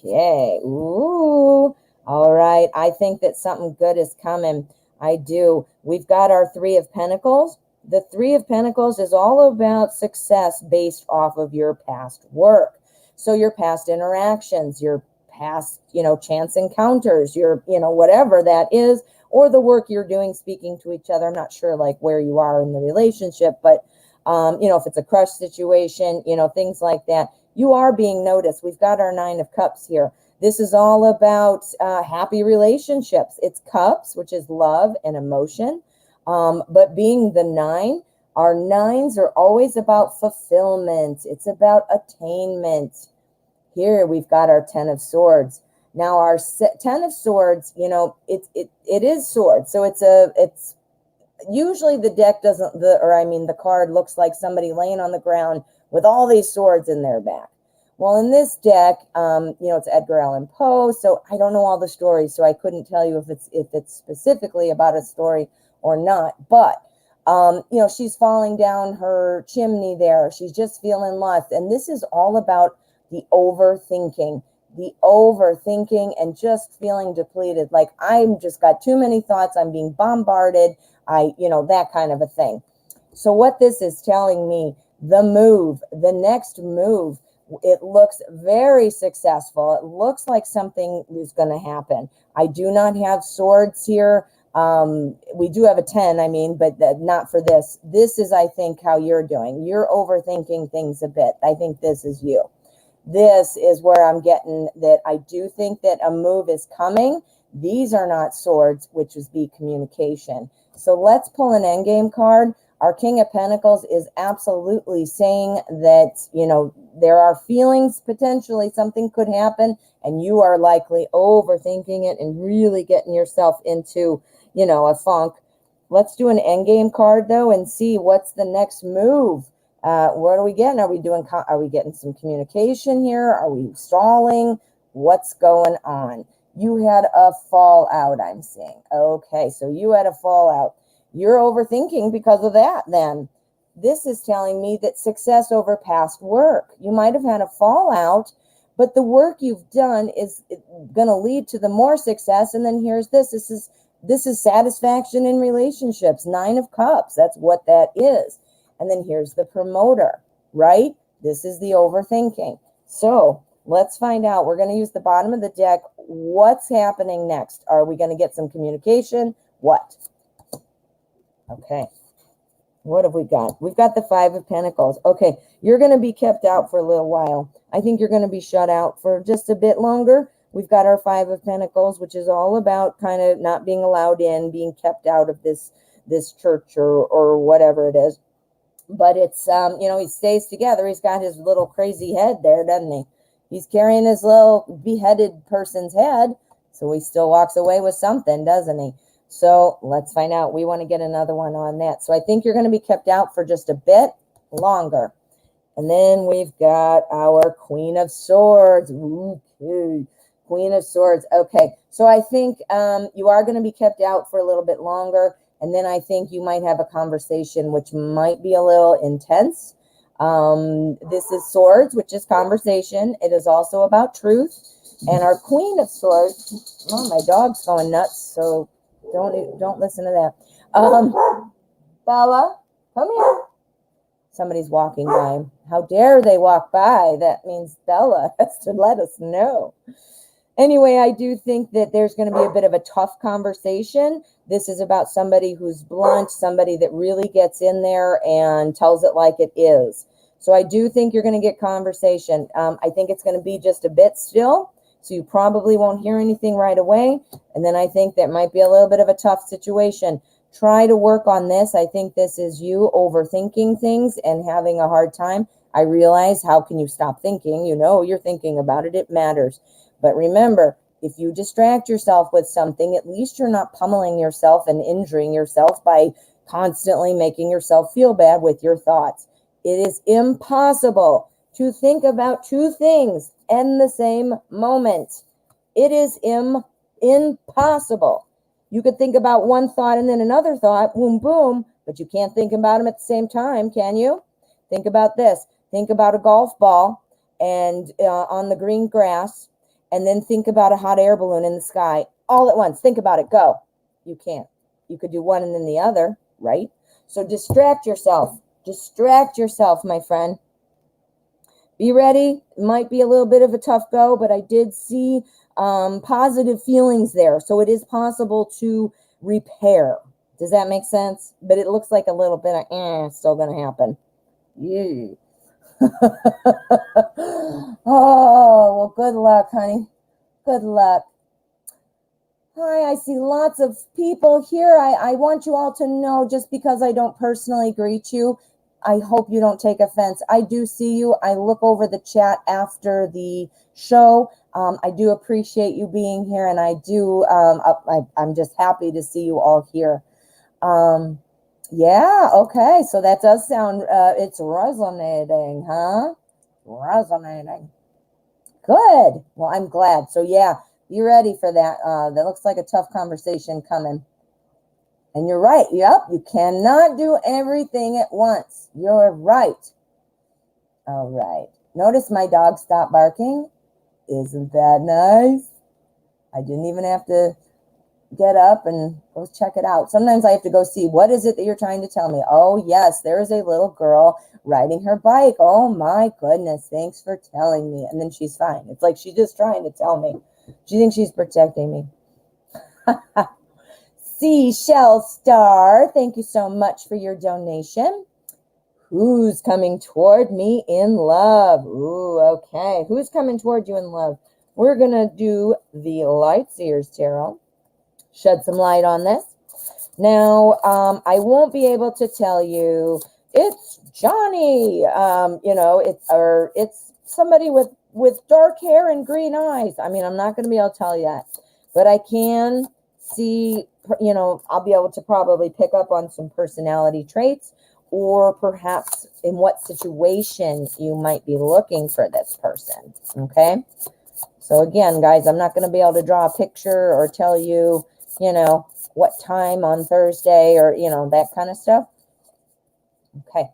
Okay. Ooh. All right. I think that something good is coming. I do. We've got our Three of Pentacles. The Three of Pentacles is all about success based off of your past work. So your past interactions, your past, you know, chance encounters, your, you know, whatever that is, or the work you're doing, speaking to each other. I'm not sure like where you are in the relationship, but, you know, if it's a crush situation, you know, things like that, you are being noticed. We've got our Nine of Cups here. This is all about happy relationships. It's cups, which is love and emotion. But being the nine, our nines are always about fulfillment. It's about attainment. Here we've got our Ten of Swords. Now our Ten of Swords, you know, it is swords. So it's usually the deck doesn't, the card looks like somebody laying on the ground with all these swords in their back. Well, in this deck, you know, it's Edgar Allan Poe, so I don't know all the stories, so I couldn't tell you if it's specifically about a story or not. But, you know, she's falling down her chimney there. She's just feeling lost. And this is all about the overthinking and just feeling depleted. Like, I'm just got too many thoughts. I'm being bombarded. You know, that kind of a thing. So what this is telling me, the next move, it looks very successful. It looks like something is going to happen. I do not have swords here. We do have a 10, but not for this. This is, I think, how you're doing. You're overthinking things a bit. I think this is you. This is where I'm getting that I do think that a move is coming. These are not swords, which is the communication. So let's pull an endgame card. Our King of Pentacles is absolutely saying that, you know, there are feelings, potentially something could happen, and you are likely overthinking it and really getting yourself into, you know, a funk. Let's do an endgame card, though, and see what's the next move. What are we getting? Are we getting some communication here? Are we stalling? What's going on? You had a fallout, I'm seeing. Okay, so you had a fallout. You're overthinking because of that, then. This is telling me that success over past work. You might have had a fallout, but the work you've done is going to lead to the more success. And then here's this. This is satisfaction in relationships. 9 of Cups. That's what that is. And then here's the promoter, right? This is the overthinking. So let's find out. We're going to use the bottom of the deck. What's happening next? Are we going to get some communication? What? Okay. What have we got? We've got the 5 of Pentacles. Okay. You're going to be kept out for a little while. I think you're going to be shut out for just a bit longer. We've got our 5 of Pentacles, which is all about kind of not being allowed in, being kept out of this church or whatever it is. But it's, you know, he stays together. He's got his little crazy head there, doesn't he? He's carrying his little beheaded person's head. So he still walks away with something, doesn't he? So let's find out. We want to get another one on that. So I think you're going to be kept out for just a bit longer. And then we've got our Queen of Swords. Okay. Queen of Swords. Okay. So I think you are going to be kept out for a little bit longer. And then I think you might have a conversation which might be a little intense. This is Swords, which is conversation. It is also about truth. And our Queen of Swords, oh, my dog's going nuts, so don't listen to that. Bella, come here. Somebody's walking by. How dare they walk by? That means Bella has to let us know. Anyway, I do think that there's going to be a bit of a tough conversation. This is about somebody who's blunt, somebody that really gets in there and tells it like it is. So I do think you're going to get conversation. I think it's going to be just a bit still, so you probably won't hear anything right away. And then I think that might be a little bit of a tough situation. Try to work on this. I think this is you overthinking things and having a hard time. I realize, how can you stop thinking? You know you're thinking about it. It matters. But remember, if you distract yourself with something, at least you're not pummeling yourself and injuring yourself by constantly making yourself feel bad with your thoughts. It is impossible to think about two things in the same moment. It is impossible. You could think about one thought and then another thought, boom, boom, but you can't think about them at the same time, can you? Think about this. Think about a golf ball and on the green grass, and then think about a hot air balloon in the sky all at once. Think about it. Go. You can't. You could do one and then the other, right? So distract yourself. Distract yourself, my friend. Be ready. It might be a little bit of a tough go, but I did see positive feelings there. So it is possible to repair. Does that make sense? But it looks like a little bit of still going to happen. Yeah. Oh, well, good luck, honey. Good luck. Hi, I see lots of people here. I want you all to know, just because I don't personally greet you, I hope you don't take offense. I do see you. I look over the chat after the show. I do appreciate you being here, and I do. I'm just happy to see you all here. Yeah, okay. So that does sound, it's resonating, huh? Resonating. Good. Well, I'm glad. So yeah, be ready for that. That looks like a tough conversation coming. And you're right. Yep. You cannot do everything at once. You're right. All right. Notice my dog stopped barking. Isn't that nice? I didn't even have to get up and go check it out. Sometimes I have to go see, what is it that you're trying to tell me? Oh, yes, there is a little girl riding her bike. Oh, my goodness. Thanks for telling me. And then she's fine. It's like she's just trying to tell me. She thinks she's protecting me. Seashell Star, thank you so much for your donation. Who's coming toward me in love? Ooh, okay. Who's coming toward you in love? We're going to do the Light Seers Tarot. Shed some light on this. Now, I won't be able to tell you it's Johnny. It's somebody with dark hair and green eyes. I mean, I'm not going to be able to tell you that, but I can see, I'll be able to probably pick up on some personality traits, or perhaps in what situation you might be looking for this person. Okay. So again, guys, I'm not going to be able to draw a picture or tell you, what time on Thursday, or, that kind of stuff. Okay.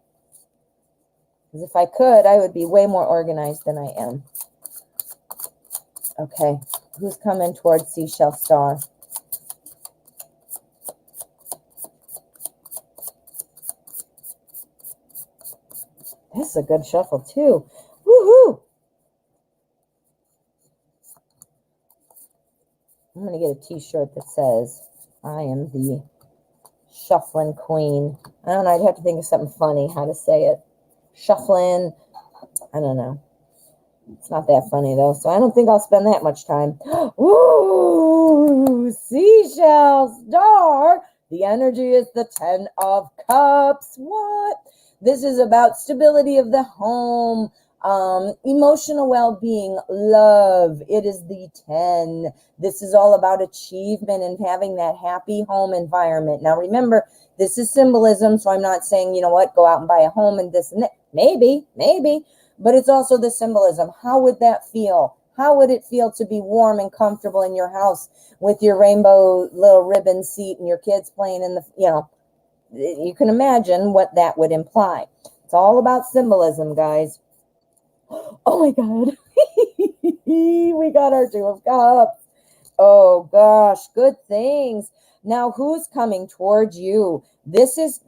Because if I could, I would be way more organized than I am. Okay. Who's coming towards Seashell Star? This is a good shuffle, too. Woohoo! I'm going to get a t-shirt that says, I am the shuffling queen. I don't know. I'd have to think of something funny, how to say it. Shuffling. I don't know. It's not that funny, though, so I don't think I'll spend that much time. Ooh, Seashell Star. The energy is the 10 of Cups. What? This is about stability of the home, Emotional well-being, love. It is the 10. This is all about achievement and having that happy home environment. Now, remember, this is symbolism, so I'm not saying, you know what, go out and buy a home and this and that. Maybe, but it's also the symbolism. How would that feel? How would it feel to be warm and comfortable in your house with your rainbow little ribbon seat and your kids playing in the, you can imagine what that would imply. It's all about symbolism, guys. Oh my God. We got our 2 of Cups. Oh gosh, good things. Now, who's coming towards you? This is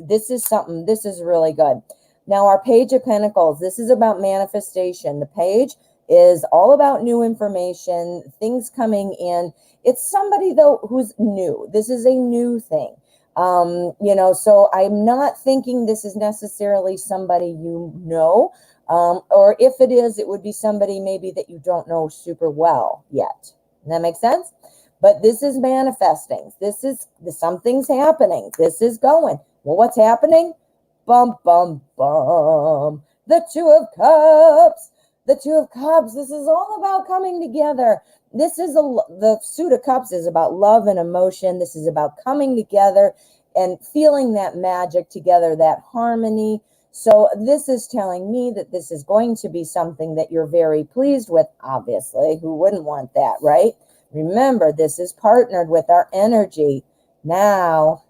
something. This is really good. Now, our Page of Pentacles. This is about manifestation. The page is all about new information, things coming in. It's somebody though who's new. This is a new thing. So I'm not thinking this is necessarily somebody you know. Or if it is, it would be somebody maybe that you don't know super well yet. Does that make sense? But this is manifesting. Something's happening. This is going. Well, what's happening? Bum, bum, bum. The 2 of Cups. The 2 of Cups. This is all about coming together. The Suit of Cups is about love and emotion. This is about coming together and feeling that magic together, that harmony. So this is telling me that this is going to be something that you're very pleased with, obviously. Who wouldn't want that, right? Remember, this is partnered with our energy. Now,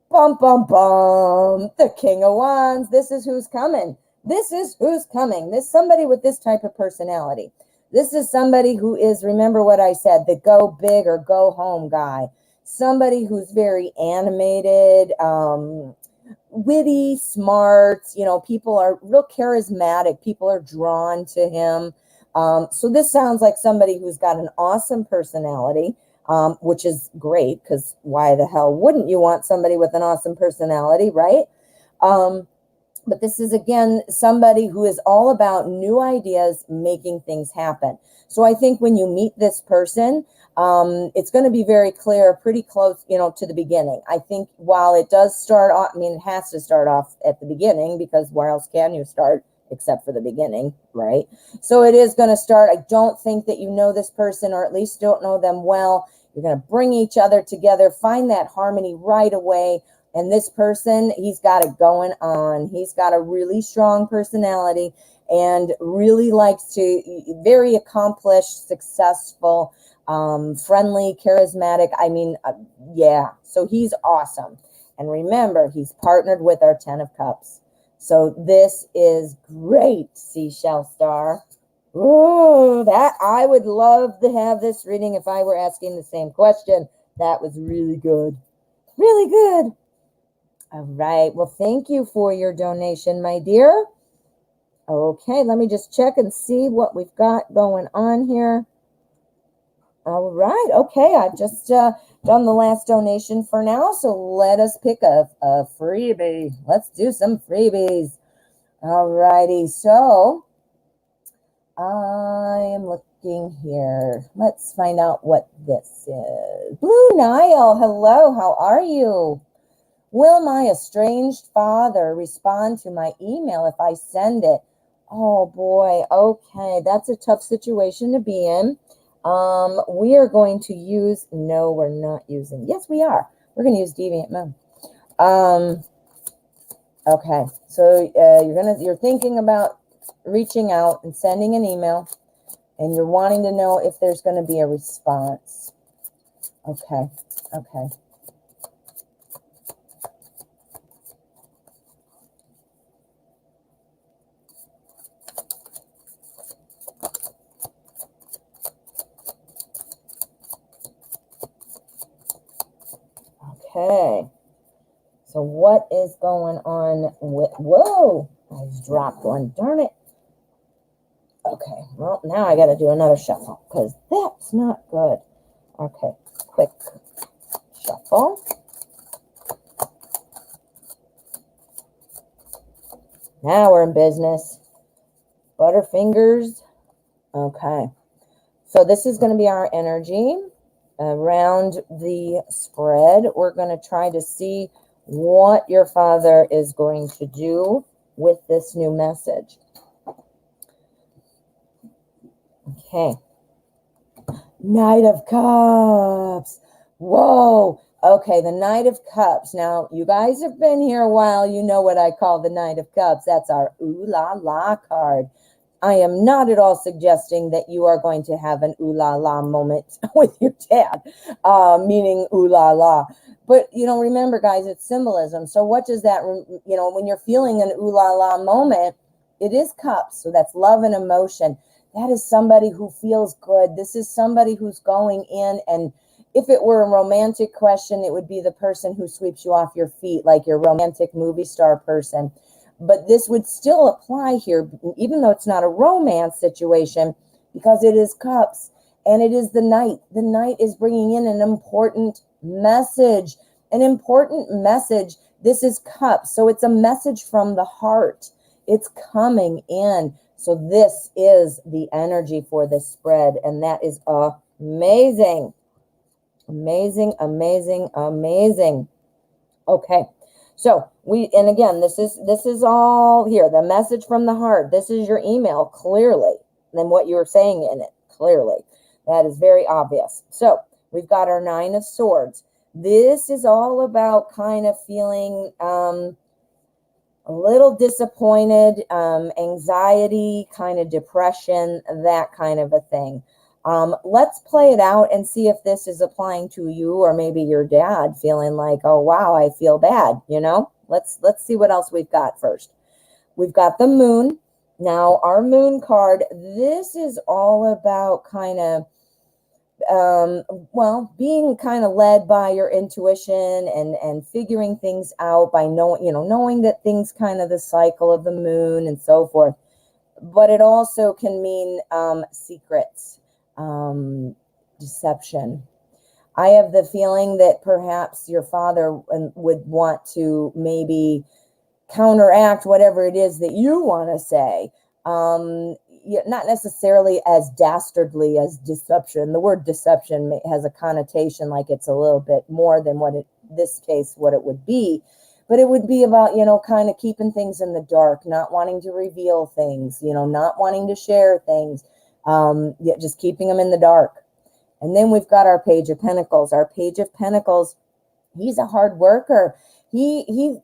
bum, bum, bum, the King of Wands. This is who's coming. This is who's coming. This somebody with this type of personality. This is somebody who is, remember what I said, the go big or go home guy. Somebody who's very animated, witty, smart, people are real charismatic. People are drawn to him. So this sounds like somebody who's got an awesome personality, which is great because why the hell wouldn't you want somebody with an awesome personality, right? But this is, again, somebody who is all about new ideas, making things happen. So I think when you meet this person, it's going to be very clear, pretty close, to the beginning. I think while it does start off, it has to start off at the beginning because where else can you start except for the beginning, right? So it is going to start. I don't think that you know this person, or at least don't know them well. You're going to bring each other together, find that harmony right away. And this person, he's got it going on. He's got a really strong personality and really likes to, very accomplished, successful, friendly, charismatic. Yeah, so he's awesome. And remember, he's partnered with our 10 of Cups. So this is great, Seashell Star. Ooh, that I would love to have this reading if I were asking the same question. That was really good. Really good. All right. Well, thank you for your donation, my dear. Okay, let me just check and see what we've got going on here. All right. Okay, I've just done the last donation for now, so let us pick a freebie. Let's do some freebies. All righty. So I am looking here. Let's find out what this is. Blue Nile, hello. How are you? Will my estranged father respond to my email if I send it? Oh boy, okay, that's a tough situation to be in. We are going to use, no, we're not using, yes, we are. We're going to use Deviant Moon. Okay, so you're thinking about reaching out and sending an email, and you're wanting to know if there's going to be a response. Okay. Okay, so what is going on with, whoa, I just dropped one, darn it. Okay, well, now I got to do another shuffle because that's not good. Okay, quick shuffle. Now we're in business. Butterfingers. Okay, so this is going to be our energy around the spread. We're going to try to see what your father is going to do with this new message. Okay. Knight of Cups. Whoa. Okay, the Knight of Cups. Now, you guys have been here a while. You know what I call the Knight of Cups. That's our ooh la la card. I am not at all suggesting that you are going to have an ooh la la moment with your dad, meaning ooh la la. But, remember, guys, it's symbolism. So what does that, when you're feeling an ooh la la moment, it is cups. So that's love and emotion. That is somebody who feels good. This is somebody who's going in, and if it were a romantic question, it would be the person who sweeps you off your feet, like your romantic movie star person. But this would still apply here, even though it's not a romance situation, because it is cups and it is the Knight. The Knight is bringing in an important message, This is cups. So it's a message from the heart. It's coming in. So this is the energy for this spread, and that is amazing. Amazing, amazing, amazing. Okay. So and again, this is all here. The message from the heart. This is your email, clearly. Then what you're saying in it, clearly. That is very obvious. So we've got our 9 of Swords. This is all about kind of feeling a little disappointed, anxiety, kind of depression, that kind of a thing. Let's play it out and see if this is applying to you, or maybe your dad feeling like, oh, wow, I feel bad, Let's see what else we've got first. We've got the Moon. Now, our Moon card, this is all about kind of, being kind of led by your intuition and figuring things out by knowing that things kind of the cycle of the moon and so forth. But it also can mean secrets, deception. I have the feeling that perhaps your father would want to maybe counteract whatever it is that you want to say. Not necessarily as dastardly as deception. The word deception has a connotation like it's a little bit more than what it would be. But it would be about, kind of keeping things in the dark, not wanting to reveal things, not wanting to share things, just keeping them in the dark. And then we've got our Page of Pentacles. Our Page of Pentacles, he's a hard worker. He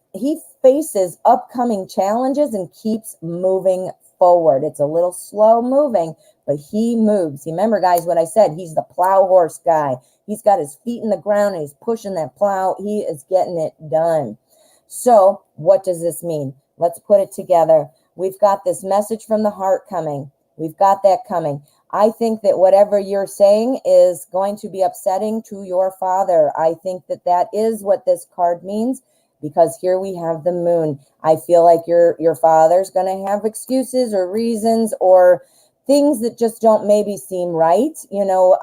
faces upcoming challenges and keeps moving forward. It's a little slow moving, but he moves. Remember, guys, what I said, he's the plow horse guy. He's got his feet in the ground and he's pushing that plow. He is getting it done. So what does this mean? Let's put it together. We've got this message from the heart coming. We've got that coming. I think that whatever you're saying is going to be upsetting to your father. I think that is what this card means, because here we have the Moon. I feel like your father's going to have excuses or reasons or things that just don't maybe seem right. You know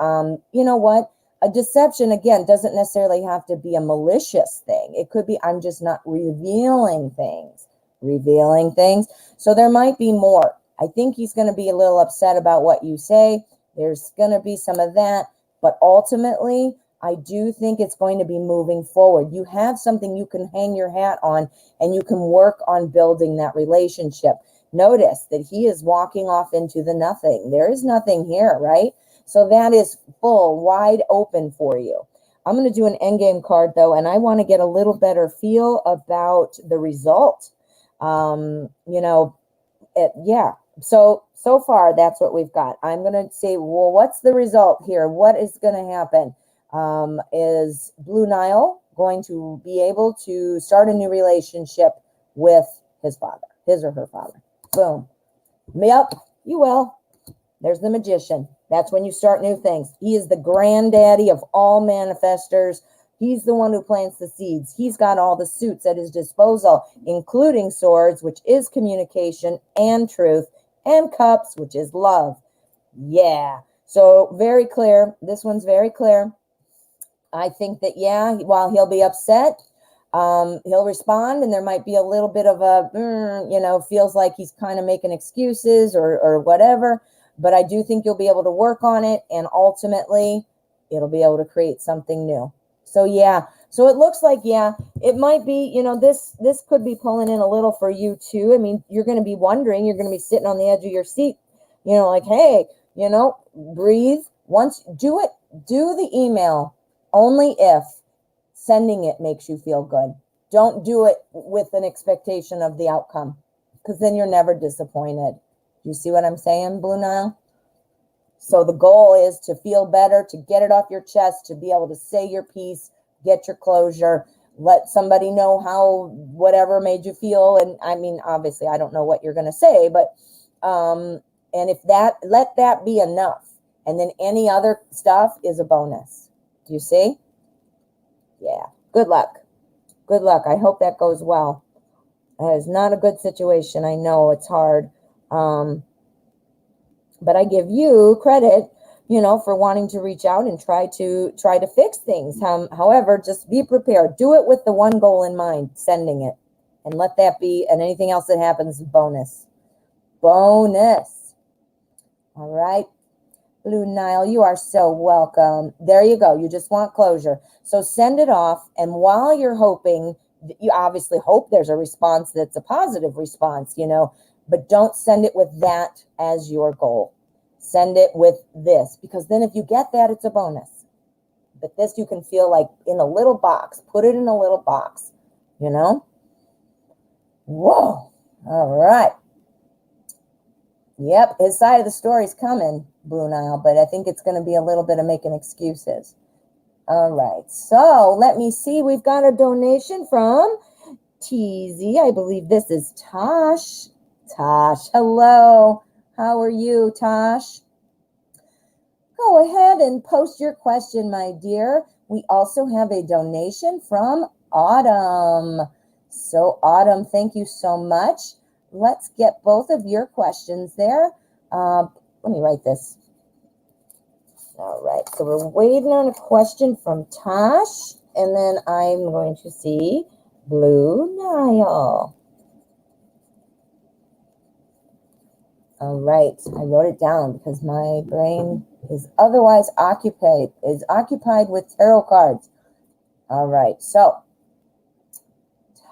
what? A deception, again, doesn't necessarily have to be a malicious thing. It could be, I'm just not revealing things. So there might be more. I think he's going to be a little upset about what you say. There's going to be some of that. But ultimately, I do think it's going to be moving forward. You have something you can hang your hat on, and you can work on building that relationship. Notice that he is walking off into the nothing. There is nothing here, right? So that is full, wide open for you. I'm going to do an endgame card, though, and I want to get a little better feel about the result. So far, that's what we've got. I'm going to say, well, what's the result here? What is going to happen? Is Blue Nile going to be able to start a new relationship with his or her father? Boom. Yep, you will. There's the Magician. That's when you start new things. He is the granddaddy of all manifestors. He's the one who plants the seeds. He's got all the suits at his disposal, including Swords, which is communication and truth, and Cups, which is love. Yeah. So very clear. This one's very clear. I think that, while he'll be upset, he'll respond, and there might be a little bit of feels like he's kind of making excuses or whatever. But I do think you'll be able to work on it, and ultimately it'll be able to create something new. So so it looks like, it might be, this could be pulling in a little for you too. I mean, you're going to be wondering, you're going to be sitting on the edge of your seat, like, hey, You know, breathe. Once, do it, do the email only if sending it makes you feel good. Don't do it with an expectation of the outcome, because then you're never disappointed. You see what I'm saying, Blue Nile? So the goal is to feel better, to get it off your chest, to be able to say your piece, get your closure, let somebody know how whatever made you feel. And I mean, obviously, I don't know what you're going to say, but and if that, let that be enough. And then any other stuff is a bonus. Do you see? Yeah. Good luck. Good luck. I hope that goes well. That is not a good situation. I know it's hard. But I give you credit, you know, for wanting to reach out and try to fix things. However, just be prepared. Do it with the one goal in mind, sending it. And let that be, and anything else that happens, bonus. Bonus. All right. Blue Nile, you are so welcome. There you go. You just want closure. So send it off. And while you're hoping, you obviously hope there's a response that's a positive response, you know, but don't send it with that as your goal. Send it with this, because then if you get that, it's a bonus. But this you can feel like in a little box. Put it in a little box, you know? Whoa. All right. Yep, his side of the story's coming, Blue Nile, but I think it's going to be a little bit of making excuses. All right, so let me see. We've got a donation from TZ. I believe this is Tosh. Tosh, hello. How are you, Tosh? Go ahead and post your question, my dear. We also have a donation from Autumn. So, Autumn, thank you so much. Let's get both of your questions there. Let me write this. All right, so we're waiting on a question from Tosh, and then I'm going to see Blue Nile. All right, I wrote it down because my brain is otherwise occupied with tarot cards. All right, so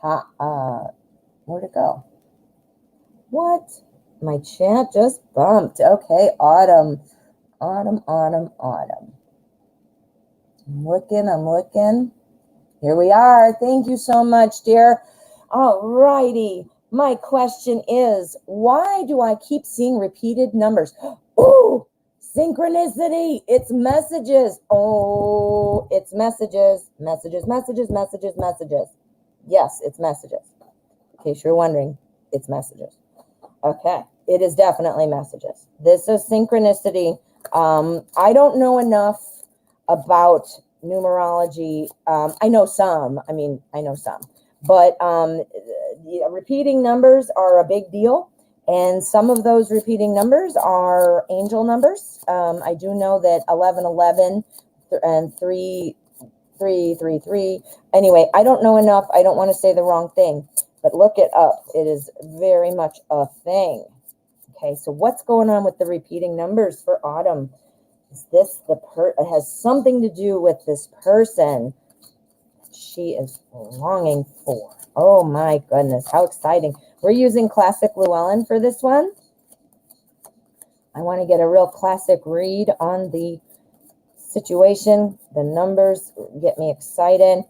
where'd it go? What? My chat just bumped. Okay, Autumn. Autumn. I'm looking. Here we are. Thank you so much, dear. All righty. My question is, why do I keep seeing repeated numbers? Ooh, synchronicity. It's messages. Oh, it's messages. Messages. Yes, it's messages. In case you're wondering, it's messages. Okay, it is definitely messages. This is synchronicity. I don't know enough about numerology. I know some, but repeating numbers are a big deal. And some of those repeating numbers are angel numbers. I do know that 1111 and 3333. Anyway, I don't know enough. I don't want to say the wrong thing. But look it up. It is very much a thing. Okay, so what's going on with the repeating numbers for Autumn? Is this it has something to do with this person she is longing for? Oh my goodness, how exciting. We're using Classic Llewellyn for this one. I want to get a real classic read on the situation. The numbers get me excited.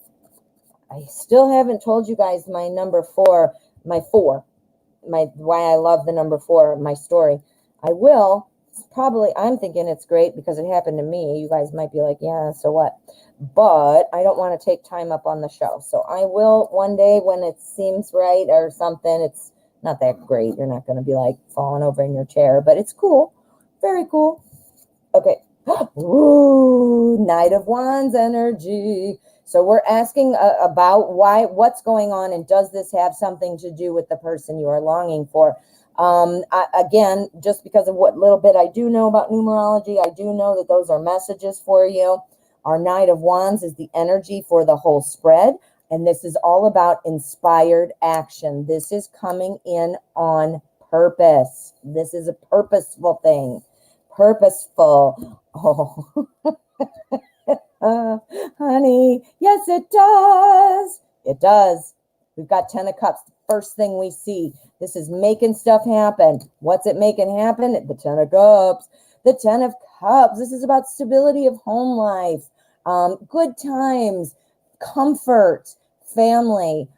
I still haven't told you guys my number 4, why I love the number 4, my story. I will. I'm thinking it's great because it happened to me. You guys might be like, yeah, so what? But I don't want to take time up on the show. So I will one day when it seems right or something. It's not that great. You're not going to be like falling over in your chair, but it's cool. Very cool. Okay. Ooh, Knight of Wands energy. So we're asking about what's going on, and does this have something to do with the person you are longing for? Again, just because of what little bit I do know about numerology, I do know that those are messages for you. Our Knight of Wands is the energy for the whole spread, and this is all about inspired action. This is coming in on purpose. This is a purposeful thing. Purposeful. Oh, honey, yes, it does. It does. We've got 10 of Cups. The first thing we see. This is making stuff happen. What's it making happen? The 10 of Cups. The Ten of Cups, this is about stability of home life, good times, comfort, family.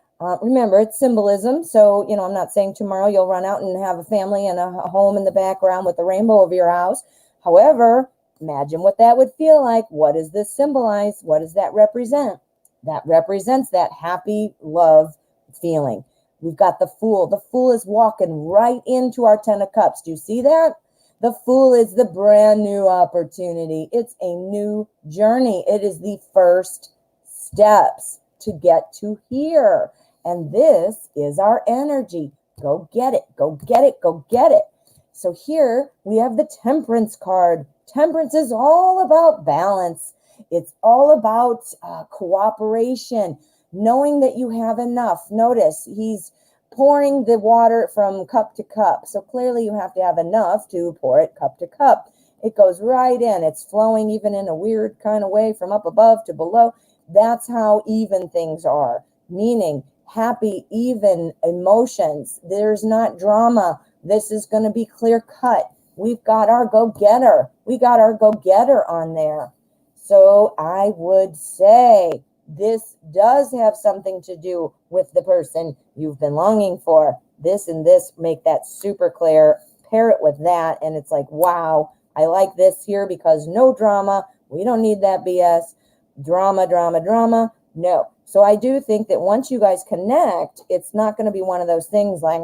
Remember, it's symbolism. So, I'm not saying tomorrow you'll run out and have a family and a home in the background with the rainbow over your house. However, imagine what that would feel like. What does this symbolize? What does that represent? That represents that happy love feeling. We've got the Fool. The Fool is walking right into our Ten of Cups. Do you see that? The Fool is the brand new opportunity. It's a new journey. It is the first steps to get to here. And this is our energy. Go get it. Go get it. Go get it. So here we have the Temperance card. Temperance is all about balance. It's all about cooperation, knowing that you have enough. Notice he's pouring the water from cup to cup. So clearly you have to have enough to pour it cup to cup. It goes right in. It's flowing even in a weird kind of way from up above to below. That's how even things are, meaning happy, even emotions. There's not drama. This is going to be clear cut. We've got our go-getter. We got our go-getter on there. So I would say this does have something to do with the person you've been longing for. This and this make that super clear. Pair it with that, and it's like, wow, I like this here because no drama. We don't need that BS. Drama, drama, drama. No. So I do think that once you guys connect, it's not going to be one of those things like,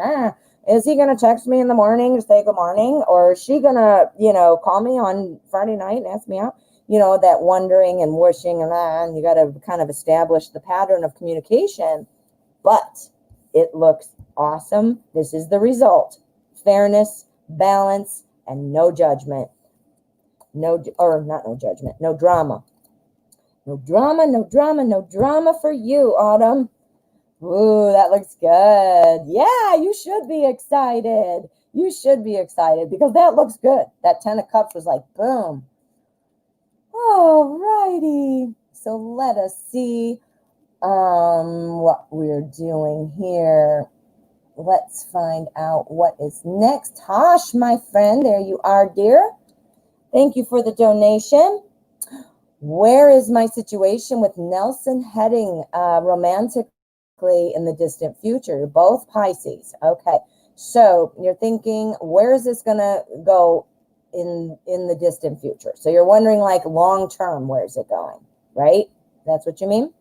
is he going to text me in the morning to say good morning? Or is she going to, call me on Friday night and ask me out? That wondering and wishing and you got to kind of establish the pattern of communication. But it looks awesome. This is the result. Fairness, balance, and no judgment. Not no judgment. No drama. No drama, no drama, no drama for you, Autumn. Ooh, that looks good. Yeah, you should be excited. You should be excited because that looks good. That Ten of Cups was like, boom. All righty. So let us see what we're doing here. Let's find out what is next. Tosh, my friend, there you are, dear. Thank you for the donation. Where is my situation with Nelson heading romantically in the distant future? You're both Pisces. Okay. So you're thinking, where is this going to go in the distant future? So you're wondering, like, long term, where's it going? Right? That's what you mean?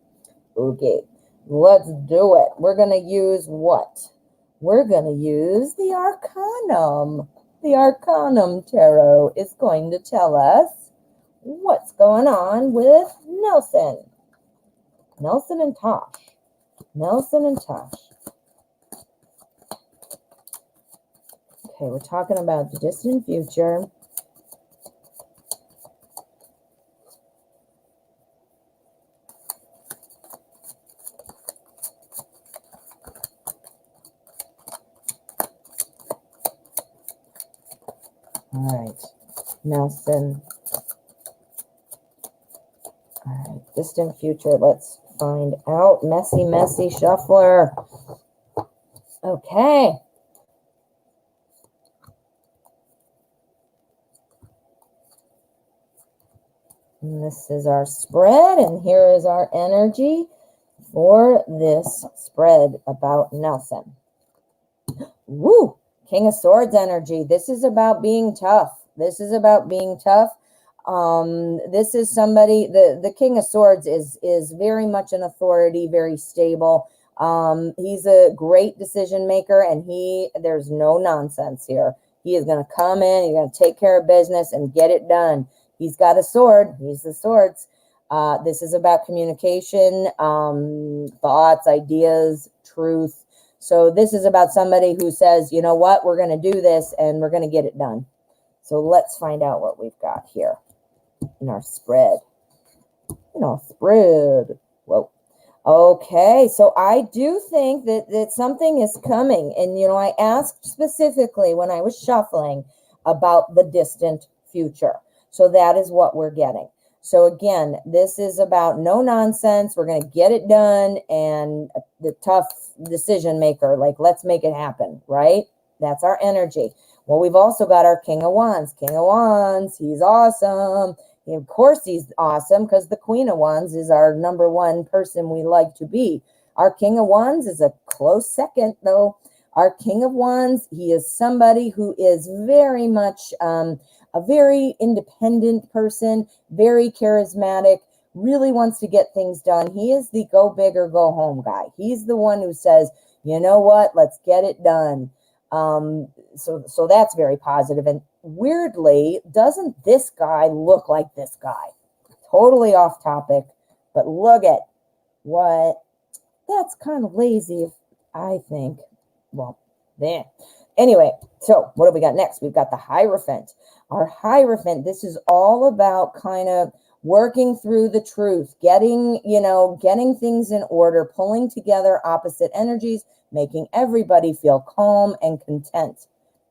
Okay. Let's do it. We're going to use what? We're going to use the Arcanum. The Arcanum Tarot is going to tell us what's going on with Nelson. Nelson and Tosh. Nelson and Tosh. Okay, we're talking about the distant future. All right, Nelson. All right, distant future. Let's find out. Messy, messy shuffler. Okay. And this is our spread, and here is our energy for this spread about Nelson. Woo! King of Swords energy. This is about being tough. This is about being tough. This is somebody, the King of Swords is very much an authority, very stable. He's a great decision maker, and there's no nonsense here. He is going to come in, he's going to take care of business and get it done. He's got a sword. He's the swords. This is about communication, thoughts, ideas, truth. So this is about somebody who says, you know what, we're going to do this and we're going to get it done. So let's find out what we've got here in our spread. Whoa. Okay, so I do think that something is coming. And, I asked specifically when I was shuffling about the distant future. So that is what we're getting. So again, this is about no nonsense. We're going to get it done, and the tough decision maker, like, let's make it happen, right? That's our energy. Well, we've also got our King of Wands. King of Wands, he's awesome. Of course he's awesome because the Queen of Wands is our number one person we like to be. Our King of Wands is a close second, though. Our King of Wands, he is somebody who is very much a very independent person, very charismatic, really wants to get things done. He is the go big or go home guy. He's the one who says, you know what, let's get it done. So that's very positive. And weirdly, doesn't this guy look like this guy? Totally off topic, but look at what, that's kind of lazy, I think. Well, there. Anyway, so what do we got next? We've got the Hierophant. Our Hierophant, this is all about kind of working through the truth, getting things in order, pulling together opposite energies, making everybody feel calm and content.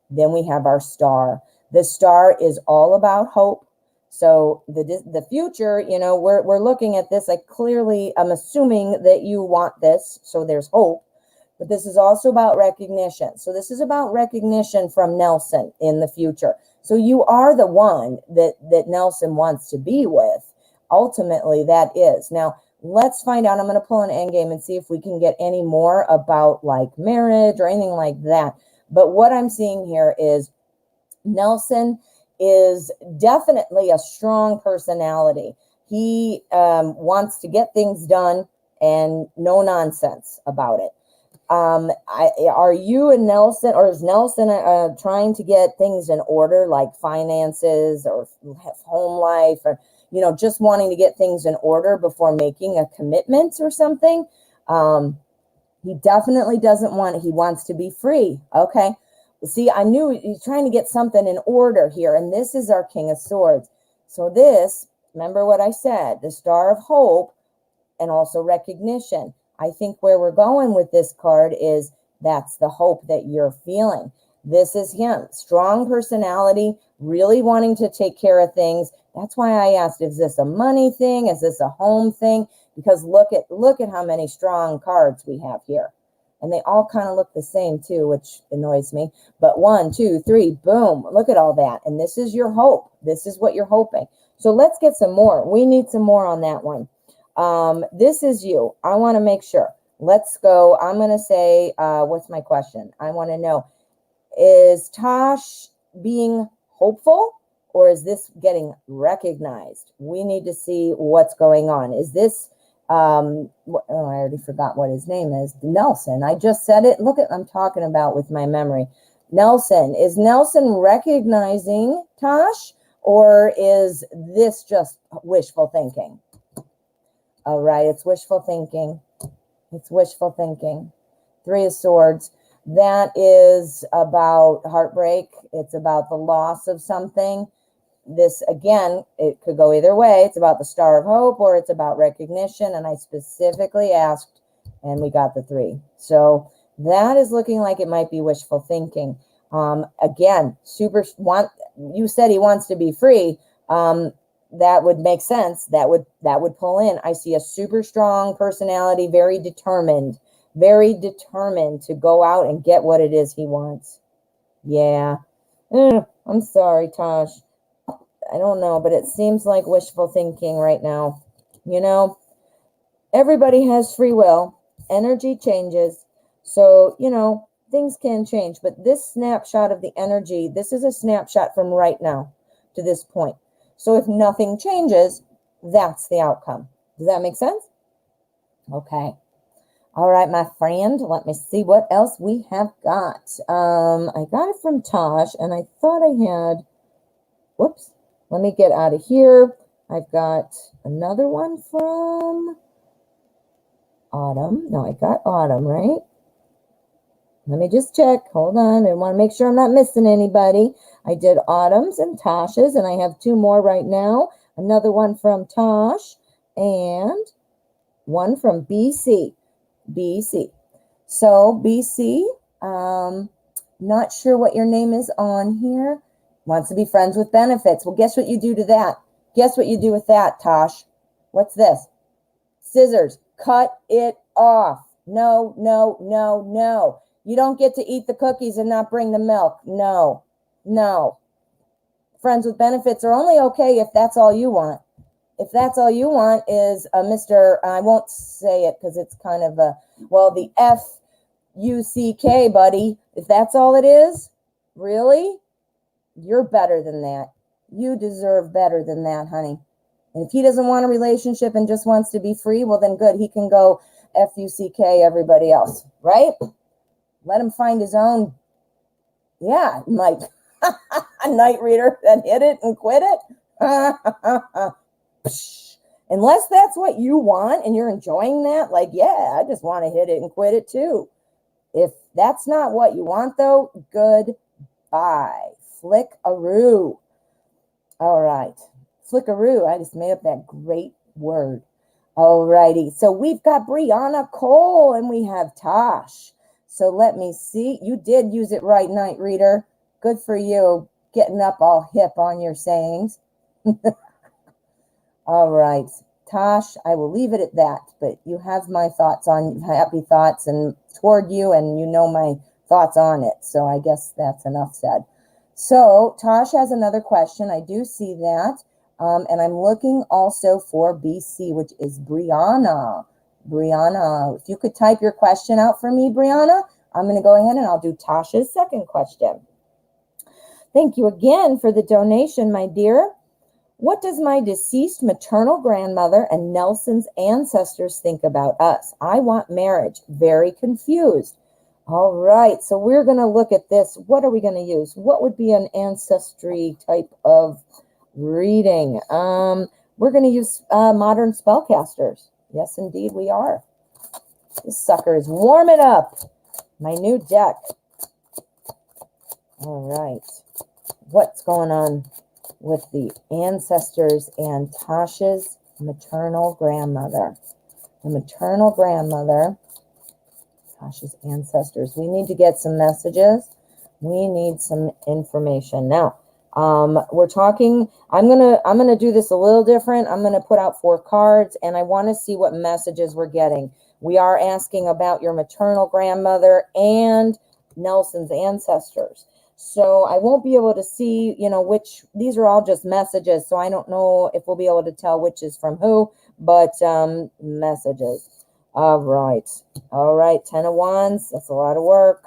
Then we have our Star. The Star is all about hope. So the future, we're looking at this. Like clearly, I'm assuming that you want this. So there's hope. But this is also about recognition. So this is about recognition from Nelson in the future. So you are the one that Nelson wants to be with. Ultimately, that is. Now, let's find out. I'm going to pull an endgame and see if we can get any more about like marriage or anything like that. But what I'm seeing here is Nelson is definitely a strong personality. He wants to get things done and no nonsense about it. Are you and Nelson, or is Nelson trying to get things in order, like finances or home life, or just wanting to get things in order before making a commitment or something? He definitely doesn't want it. He wants to be free. Okay. See, I knew he's trying to get something in order here, and this is our King of Swords. So this, remember what I said, the Star of Hope and also recognition. I think where we're going with this card is that's the hope that you're feeling. This is him. Strong personality, really wanting to take care of things. That's why I asked, is this a money thing? Is this a home thing? Because look at how many strong cards we have here. And they all kind of look the same too, which annoys me. But 1, 2, 3, boom. Look at all that. And this is your hope. This is what you're hoping. So let's get some more. We need some more on that one. This is you. I want to make sure. Let's go. I'm going to say, what's my question? I want to know, is Tosh being hopeful or is this getting recognized? We need to see what's going on. Is this, I already forgot what his name is. Nelson. I just said it. Look at, I'm talking about with my memory. Nelson. Is Nelson recognizing Tosh or is this just wishful thinking? All right, it's wishful thinking. It's wishful thinking. 3 of Swords. That is about heartbreak. It's about the loss of something. This, again, it could go either way. It's about the Star of Hope or it's about recognition. And I specifically asked, and we got the 3. So that is looking like it might be wishful thinking. Again, you said he wants to be free. That would make sense. That would pull in. I see a super strong personality, very determined to go out and get what it is he wants. Yeah. I'm sorry, Tosh. I don't know, but it seems like wishful thinking right now. Everybody has free will. Energy changes. So, things can change. But this snapshot of the energy, this is a snapshot from right now to this point. So if nothing changes, that's the outcome. Does that make sense? Okay. All right, my friend. Let me see what else we have got. I got it from Tosh, and I thought I had... Whoops. Let me get out of here. I've got another one from Autumn. No, I got Autumn, right? Let me just check. Hold on. I want to make sure I'm not missing anybody. I did Autumn's and Tosh's, and I have 2 more right now. Another one from Tosh and one from BC. So, BC, not sure what your name is on here. Wants to be friends with benefits. Well, guess what you do to that? Guess what you do with that, Tosh? What's this? Scissors. Cut it off. No, no, no, no. You don't get to eat the cookies and not bring the milk. No. No. Friends with benefits are only okay if that's all you want. If that's all you want is a Mr. I won't say it because it's kind of a, well, the F-U-C-K, buddy. If that's all it is, really, you're better than that. You deserve better than that, honey. And if he doesn't want a relationship and just wants to be free, well, then good. He can go F-U-C-K everybody else, right? Let him find his own. Yeah, Mike. A night reader that hit it and quit it. Unless that's what you want and you're enjoying that, like, yeah, I just want to hit it and quit it too. If that's not what you want, though, goodbye. Flickaroo. All right. Flickaroo. I just made up that great word. All righty. So we've got Brianna Cole and we have Tosh. So let me see. You did use it right, night reader. Good for you. Getting up all hip on your sayings. All right. Tosh, I will leave it at that, but you have my thoughts on happy thoughts and toward you, and you know my thoughts on it. So I guess that's enough said. So Tosh has another question. I do see that. And I'm looking also for BC, which is Brianna. Brianna, if you could type your question out for me, Brianna, I'm going to go ahead and I'll do Tasha's second question. Thank you again for the donation, my dear. What does my deceased maternal grandmother and Nelson's ancestors think about us? I want marriage. Very confused. All right, so we're going to look at this. What are we going to use? What would be an ancestry type of reading? We're going to use modern spellcasters. Yes, indeed, we are. This sucker is warming up. My new deck. All right. What's going on with the ancestors and Tasha's maternal grandmother? The maternal grandmother, Tasha's ancestors. We need to get some messages. We need some information. Now, we're talking, I'm gonna do this a little different. I'm gonna put out 4 cards and I want to see what messages we're getting. We are asking about your maternal grandmother and Nelson's ancestors. So I won't be able to see, which, these are all just messages. So I don't know if we'll be able to tell which is from who, but messages. All right. All right. 10 of Wands. That's a lot of work.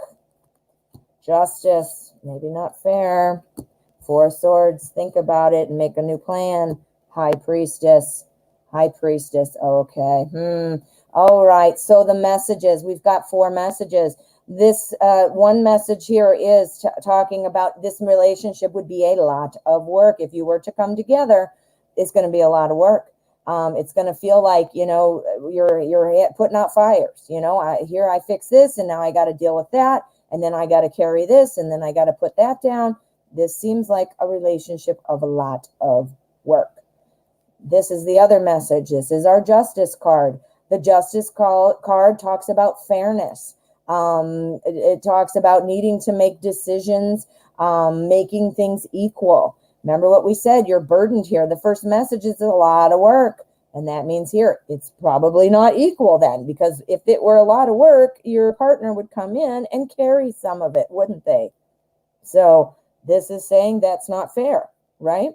Justice. Maybe not fair. 4 of Swords. Think about it and make a new plan. High Priestess. High Priestess. Okay. All right. So the messages. We've got 4 messages. This one message here is talking about this relationship would be a lot of work. If you were to come together, it's going to be a lot of work. It's going to feel like, you're putting out fires. Here I fix this and now I got to deal with that. And then I got to carry this and then I got to put that down. This seems like a relationship of a lot of work. This is the other message. This is our Justice card. The Justice card talks about fairness. It talks about needing to make decisions, making things equal. Remember what we said, you're burdened here. The first message is a lot of work. And that means here, it's probably not equal then, because if it were a lot of work, your partner would come in and carry some of it, wouldn't they? So this is saying that's not fair, right?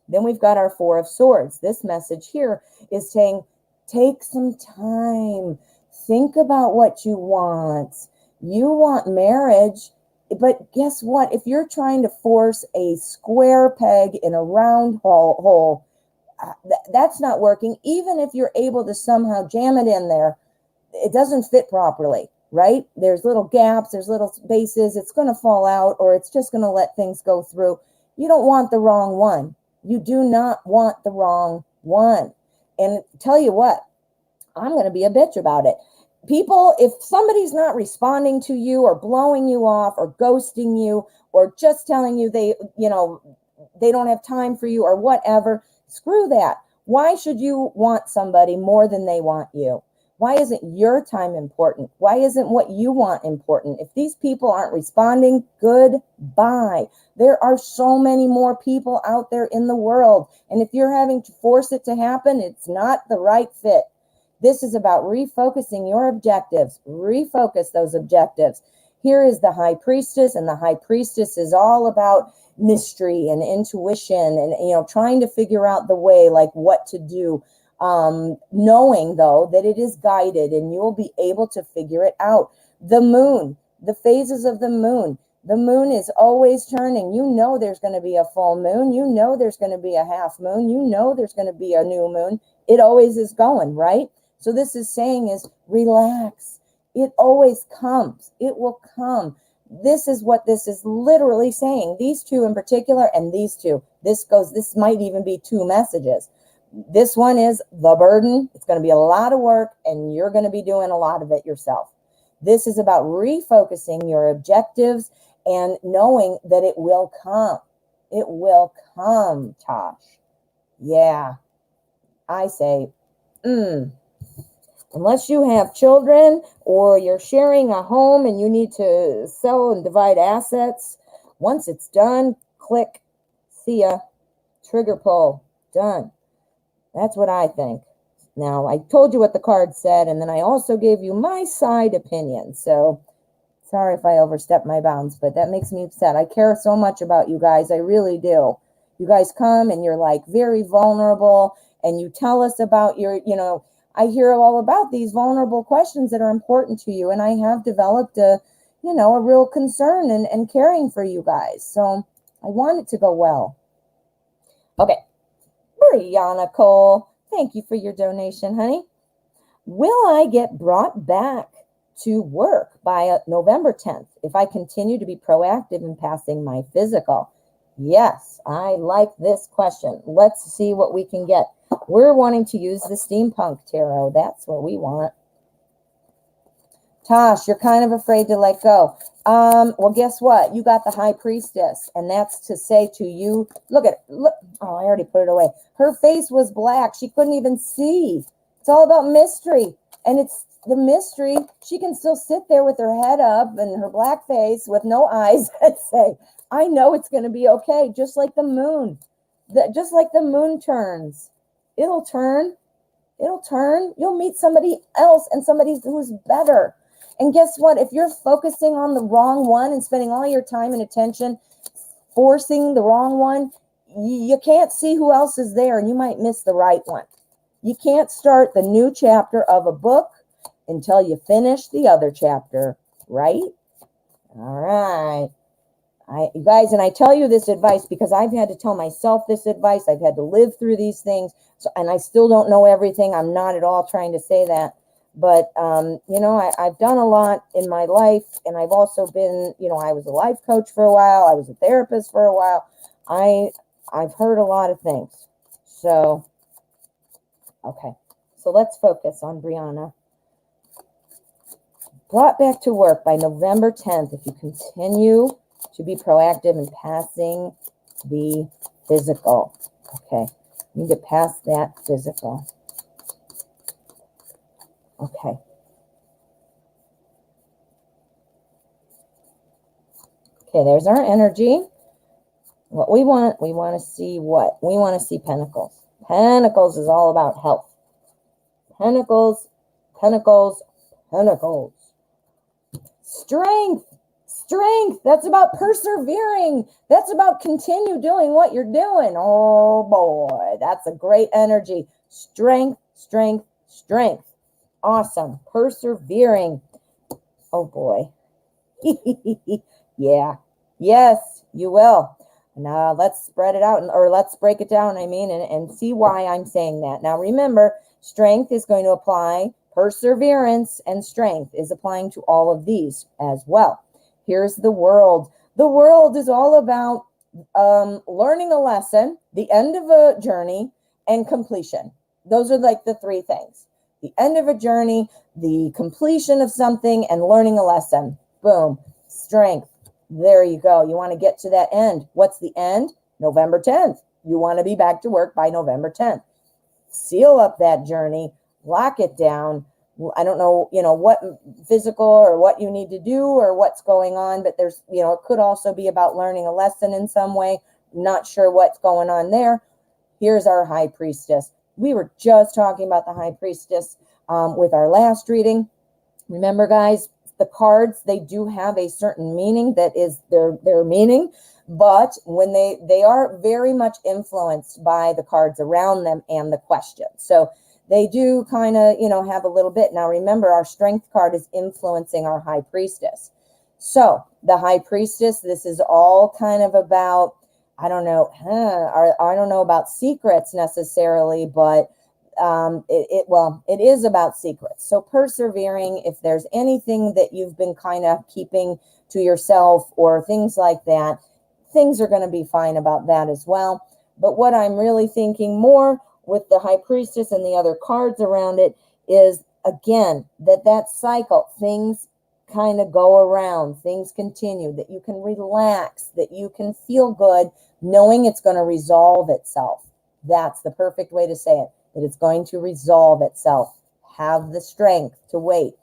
Then we've got our 4 of Swords. This message here is saying, take some time. Think about what you want. You want marriage, but guess what? If you're trying to force a square peg in a round hole, that's not working. Even if you're able to somehow jam it in there, it doesn't fit properly, right? There's little gaps, there's little spaces. It's going to fall out, or it's just going to let things go through. You don't want the wrong one. You do not want the wrong one. And tell you what, I'm going to be a bitch about it. People, if somebody's not responding to you or blowing you off or ghosting you or just telling you they don't have time for you or whatever, screw that. Why should you want somebody more than they want you? Why isn't your time important? Why isn't what you want important? If these people aren't responding, goodbye. There are so many more people out there in the world. And if you're having to force it to happen, it's not the right fit. This is about refocusing your objectives. Refocus those objectives. Here is the High Priestess, and the High Priestess is all about mystery and intuition and, trying to figure out the way, like what to do. Knowing though that it is guided and you will be able to figure it out. The moon, the phases of the moon. The moon is always turning. There's going to be a full moon. There's going to be a half moon. There's going to be a new moon. It always is going, right? So this is saying is relax. It always comes. It will come. This is what this is literally saying. These two in particular and these two. This might even be two messages. This one is the burden. It's going to be a lot of work and you're going to be doing a lot of it yourself. This is about refocusing your objectives and knowing that it will come. It will come, Tosh. Yeah. I say, unless you have children or you're sharing a home and you need to sell and divide assets, once it's done, click, see ya, trigger pull, done. That's what I think. Now, I told you what the card said, and then I also gave you my side opinion. So, sorry if I overstepped my bounds, but that makes me upset. I care so much about you guys. I really do. You guys come and you're like very vulnerable, and you tell us about your, I hear all about these vulnerable questions that are important to you, and I have developed a real concern and caring for you guys. So, I want it to go well. Okay. Brianna Cole, thank you for your donation, honey. Will I get brought back to work by November 10th if I continue to be proactive in passing my physical? Yes, I like this question. Let's see what we can get. We're wanting to use the Steampunk Tarot. That's what we want. Tosh, you're kind of afraid to let go. Well, guess what? You got the High Priestess, and that's to say to you, look. Oh, I already put it away. Her face was black. She couldn't even see. It's all about mystery, and it's the mystery. She can still sit there with her head up and her black face with no eyes and say, I know it's going to be okay, just like the moon. Just like the moon turns. It'll turn. It'll turn. You'll meet somebody else and somebody who's better. And guess what? If you're focusing on the wrong one and spending all your time and attention forcing the wrong one, you can't see who else is there and you might miss the right one. You can't start the new chapter of a book until you finish the other chapter, right? All right. You guys, and I tell you this advice because I've had to tell myself this advice. I've had to live through these things, and I still don't know everything. I'm not at all trying to say that. But, I've done a lot in my life, and I've also been, I was a life coach for a while. I was a therapist for a while. I've heard a lot of things. So, okay. So let's focus on Brianna. Brought back to work by November 10th if you continue to be proactive in passing the physical. Okay. You need to pass that physical. Okay. Okay, there's our energy. What we want to see what? We want to see pentacles. Pentacles is all about health. Pentacles, pentacles, pentacles. Strength. Strength. That's about persevering. That's about continue doing what you're doing. Oh boy, that's a great energy. Strength, strength, strength. Awesome. Persevering. Oh boy. Yeah. Yes, you will. Now let's spread it out or let's break it down, and see why I'm saying that. Now remember, strength is going to apply. Perseverance and strength is applying to all of these as well. Here's the world. The world is all about learning a lesson, the end of a journey, and completion. Those are like the three things. The end of a journey, the completion of something, and learning a lesson. Boom. Strength. There you go. You want to get to that end. What's the end? November 10th. You want to be back to work by November 10th. Seal up that journey. Lock it down. I don't know, what physical or what you need to do or what's going on, but there's, it could also be about learning a lesson in some way. Not sure what's going on there. Here's our High Priestess. We were just talking about the High Priestess with our last reading. Remember, guys, the cards, they do have a certain meaning that is their meaning, But when they are very much influenced by the cards around them and the question. So they do kind of, have a little bit. Now, remember, our strength card is influencing our high priestess. So the high priestess, this is all kind of about, I don't know about secrets necessarily, but it is about secrets. So persevering, if there's anything that you've been kind of keeping to yourself or things like that, things are going to be fine about that as well. But what I'm really thinking more with the high priestess and the other cards around it is, again, that cycle, things kind of go around, things continue, that you can relax, that you can feel good knowing it's going to resolve itself. That's the perfect way to say it, that it's going to resolve itself. Have the strength to wait.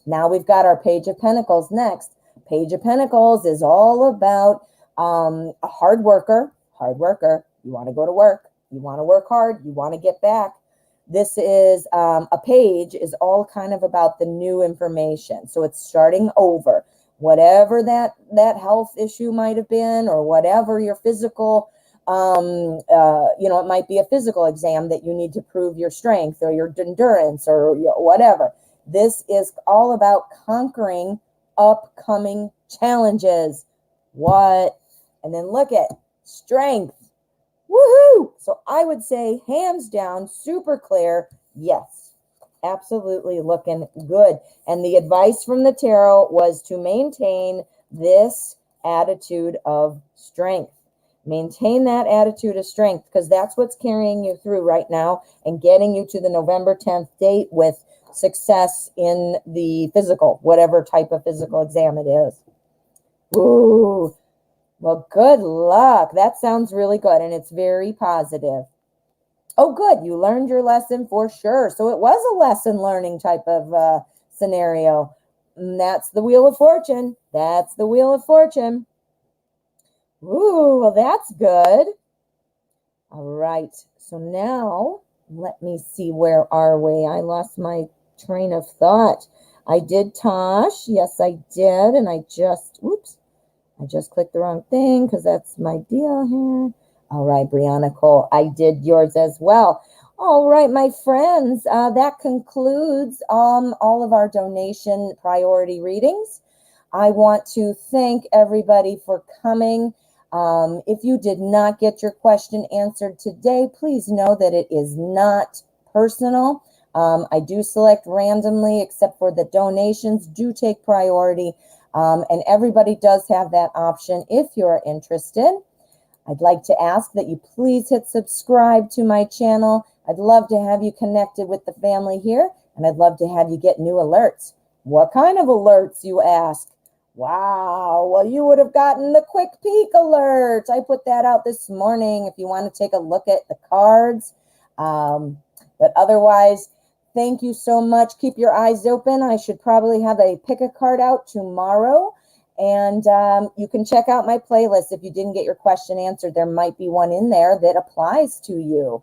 Now we've got our Page of Pentacles next. Page of Pentacles is all about a hard worker. You want to go to work. You want to work hard. You want to get back. This is a page is all kind of about the new information. So it's starting over. Whatever that health issue might have been, or whatever your physical, it might be a physical exam that you need to prove your strength or your endurance or whatever. This is all about conquering upcoming challenges. What? And then look at strength. Woohoo! So I would say hands down, super clear. Yes, absolutely looking good. And the advice from the tarot was to maintain this attitude of strength. Maintain that attitude of strength, because that's what's carrying you through right now and getting you to the November 10th date with success in the physical, whatever type of physical exam it is. Ooh. Well, good luck. That sounds really good, and it's very positive. Oh, good. You learned your lesson for sure. So it was a lesson learning type of scenario. And that's the Wheel of Fortune. That's the Wheel of Fortune. Ooh, well, that's good. All right. So now let me see. Where are we? I lost my train of thought. I did Tosh. Yes, I did. And I just clicked the wrong thing because that's my deal here. All right, Brianna Cole, I did yours as well. All right, my friends, that concludes all of our donation priority readings. I want to thank everybody for coming. If you did not get your question answered today, please know that it is not personal. I do select randomly, except for the donations do take priority. And everybody does have that option if you're interested. I'd like to ask that you please hit subscribe to my channel. I'd love to have you connected with the family here, and I'd love to have you get new alerts. What kind of alerts, you ask? Wow, well, you would have gotten the quick peek alert. I put that out this morning if you want to take a look at the cards. But otherwise, thank you so much. Keep your eyes open. I should probably have a pick a card out tomorrow. And you can check out my playlist. If you didn't get your question answered, there might be one in there that applies to you.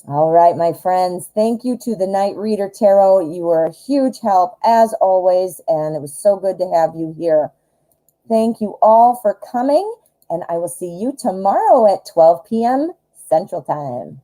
All right, my friends. Thank you to the Night Reader Tarot. You were a huge help, as always, and it was so good to have you here. Thank you all for coming, and I will see you tomorrow at 12 p.m. Central Time.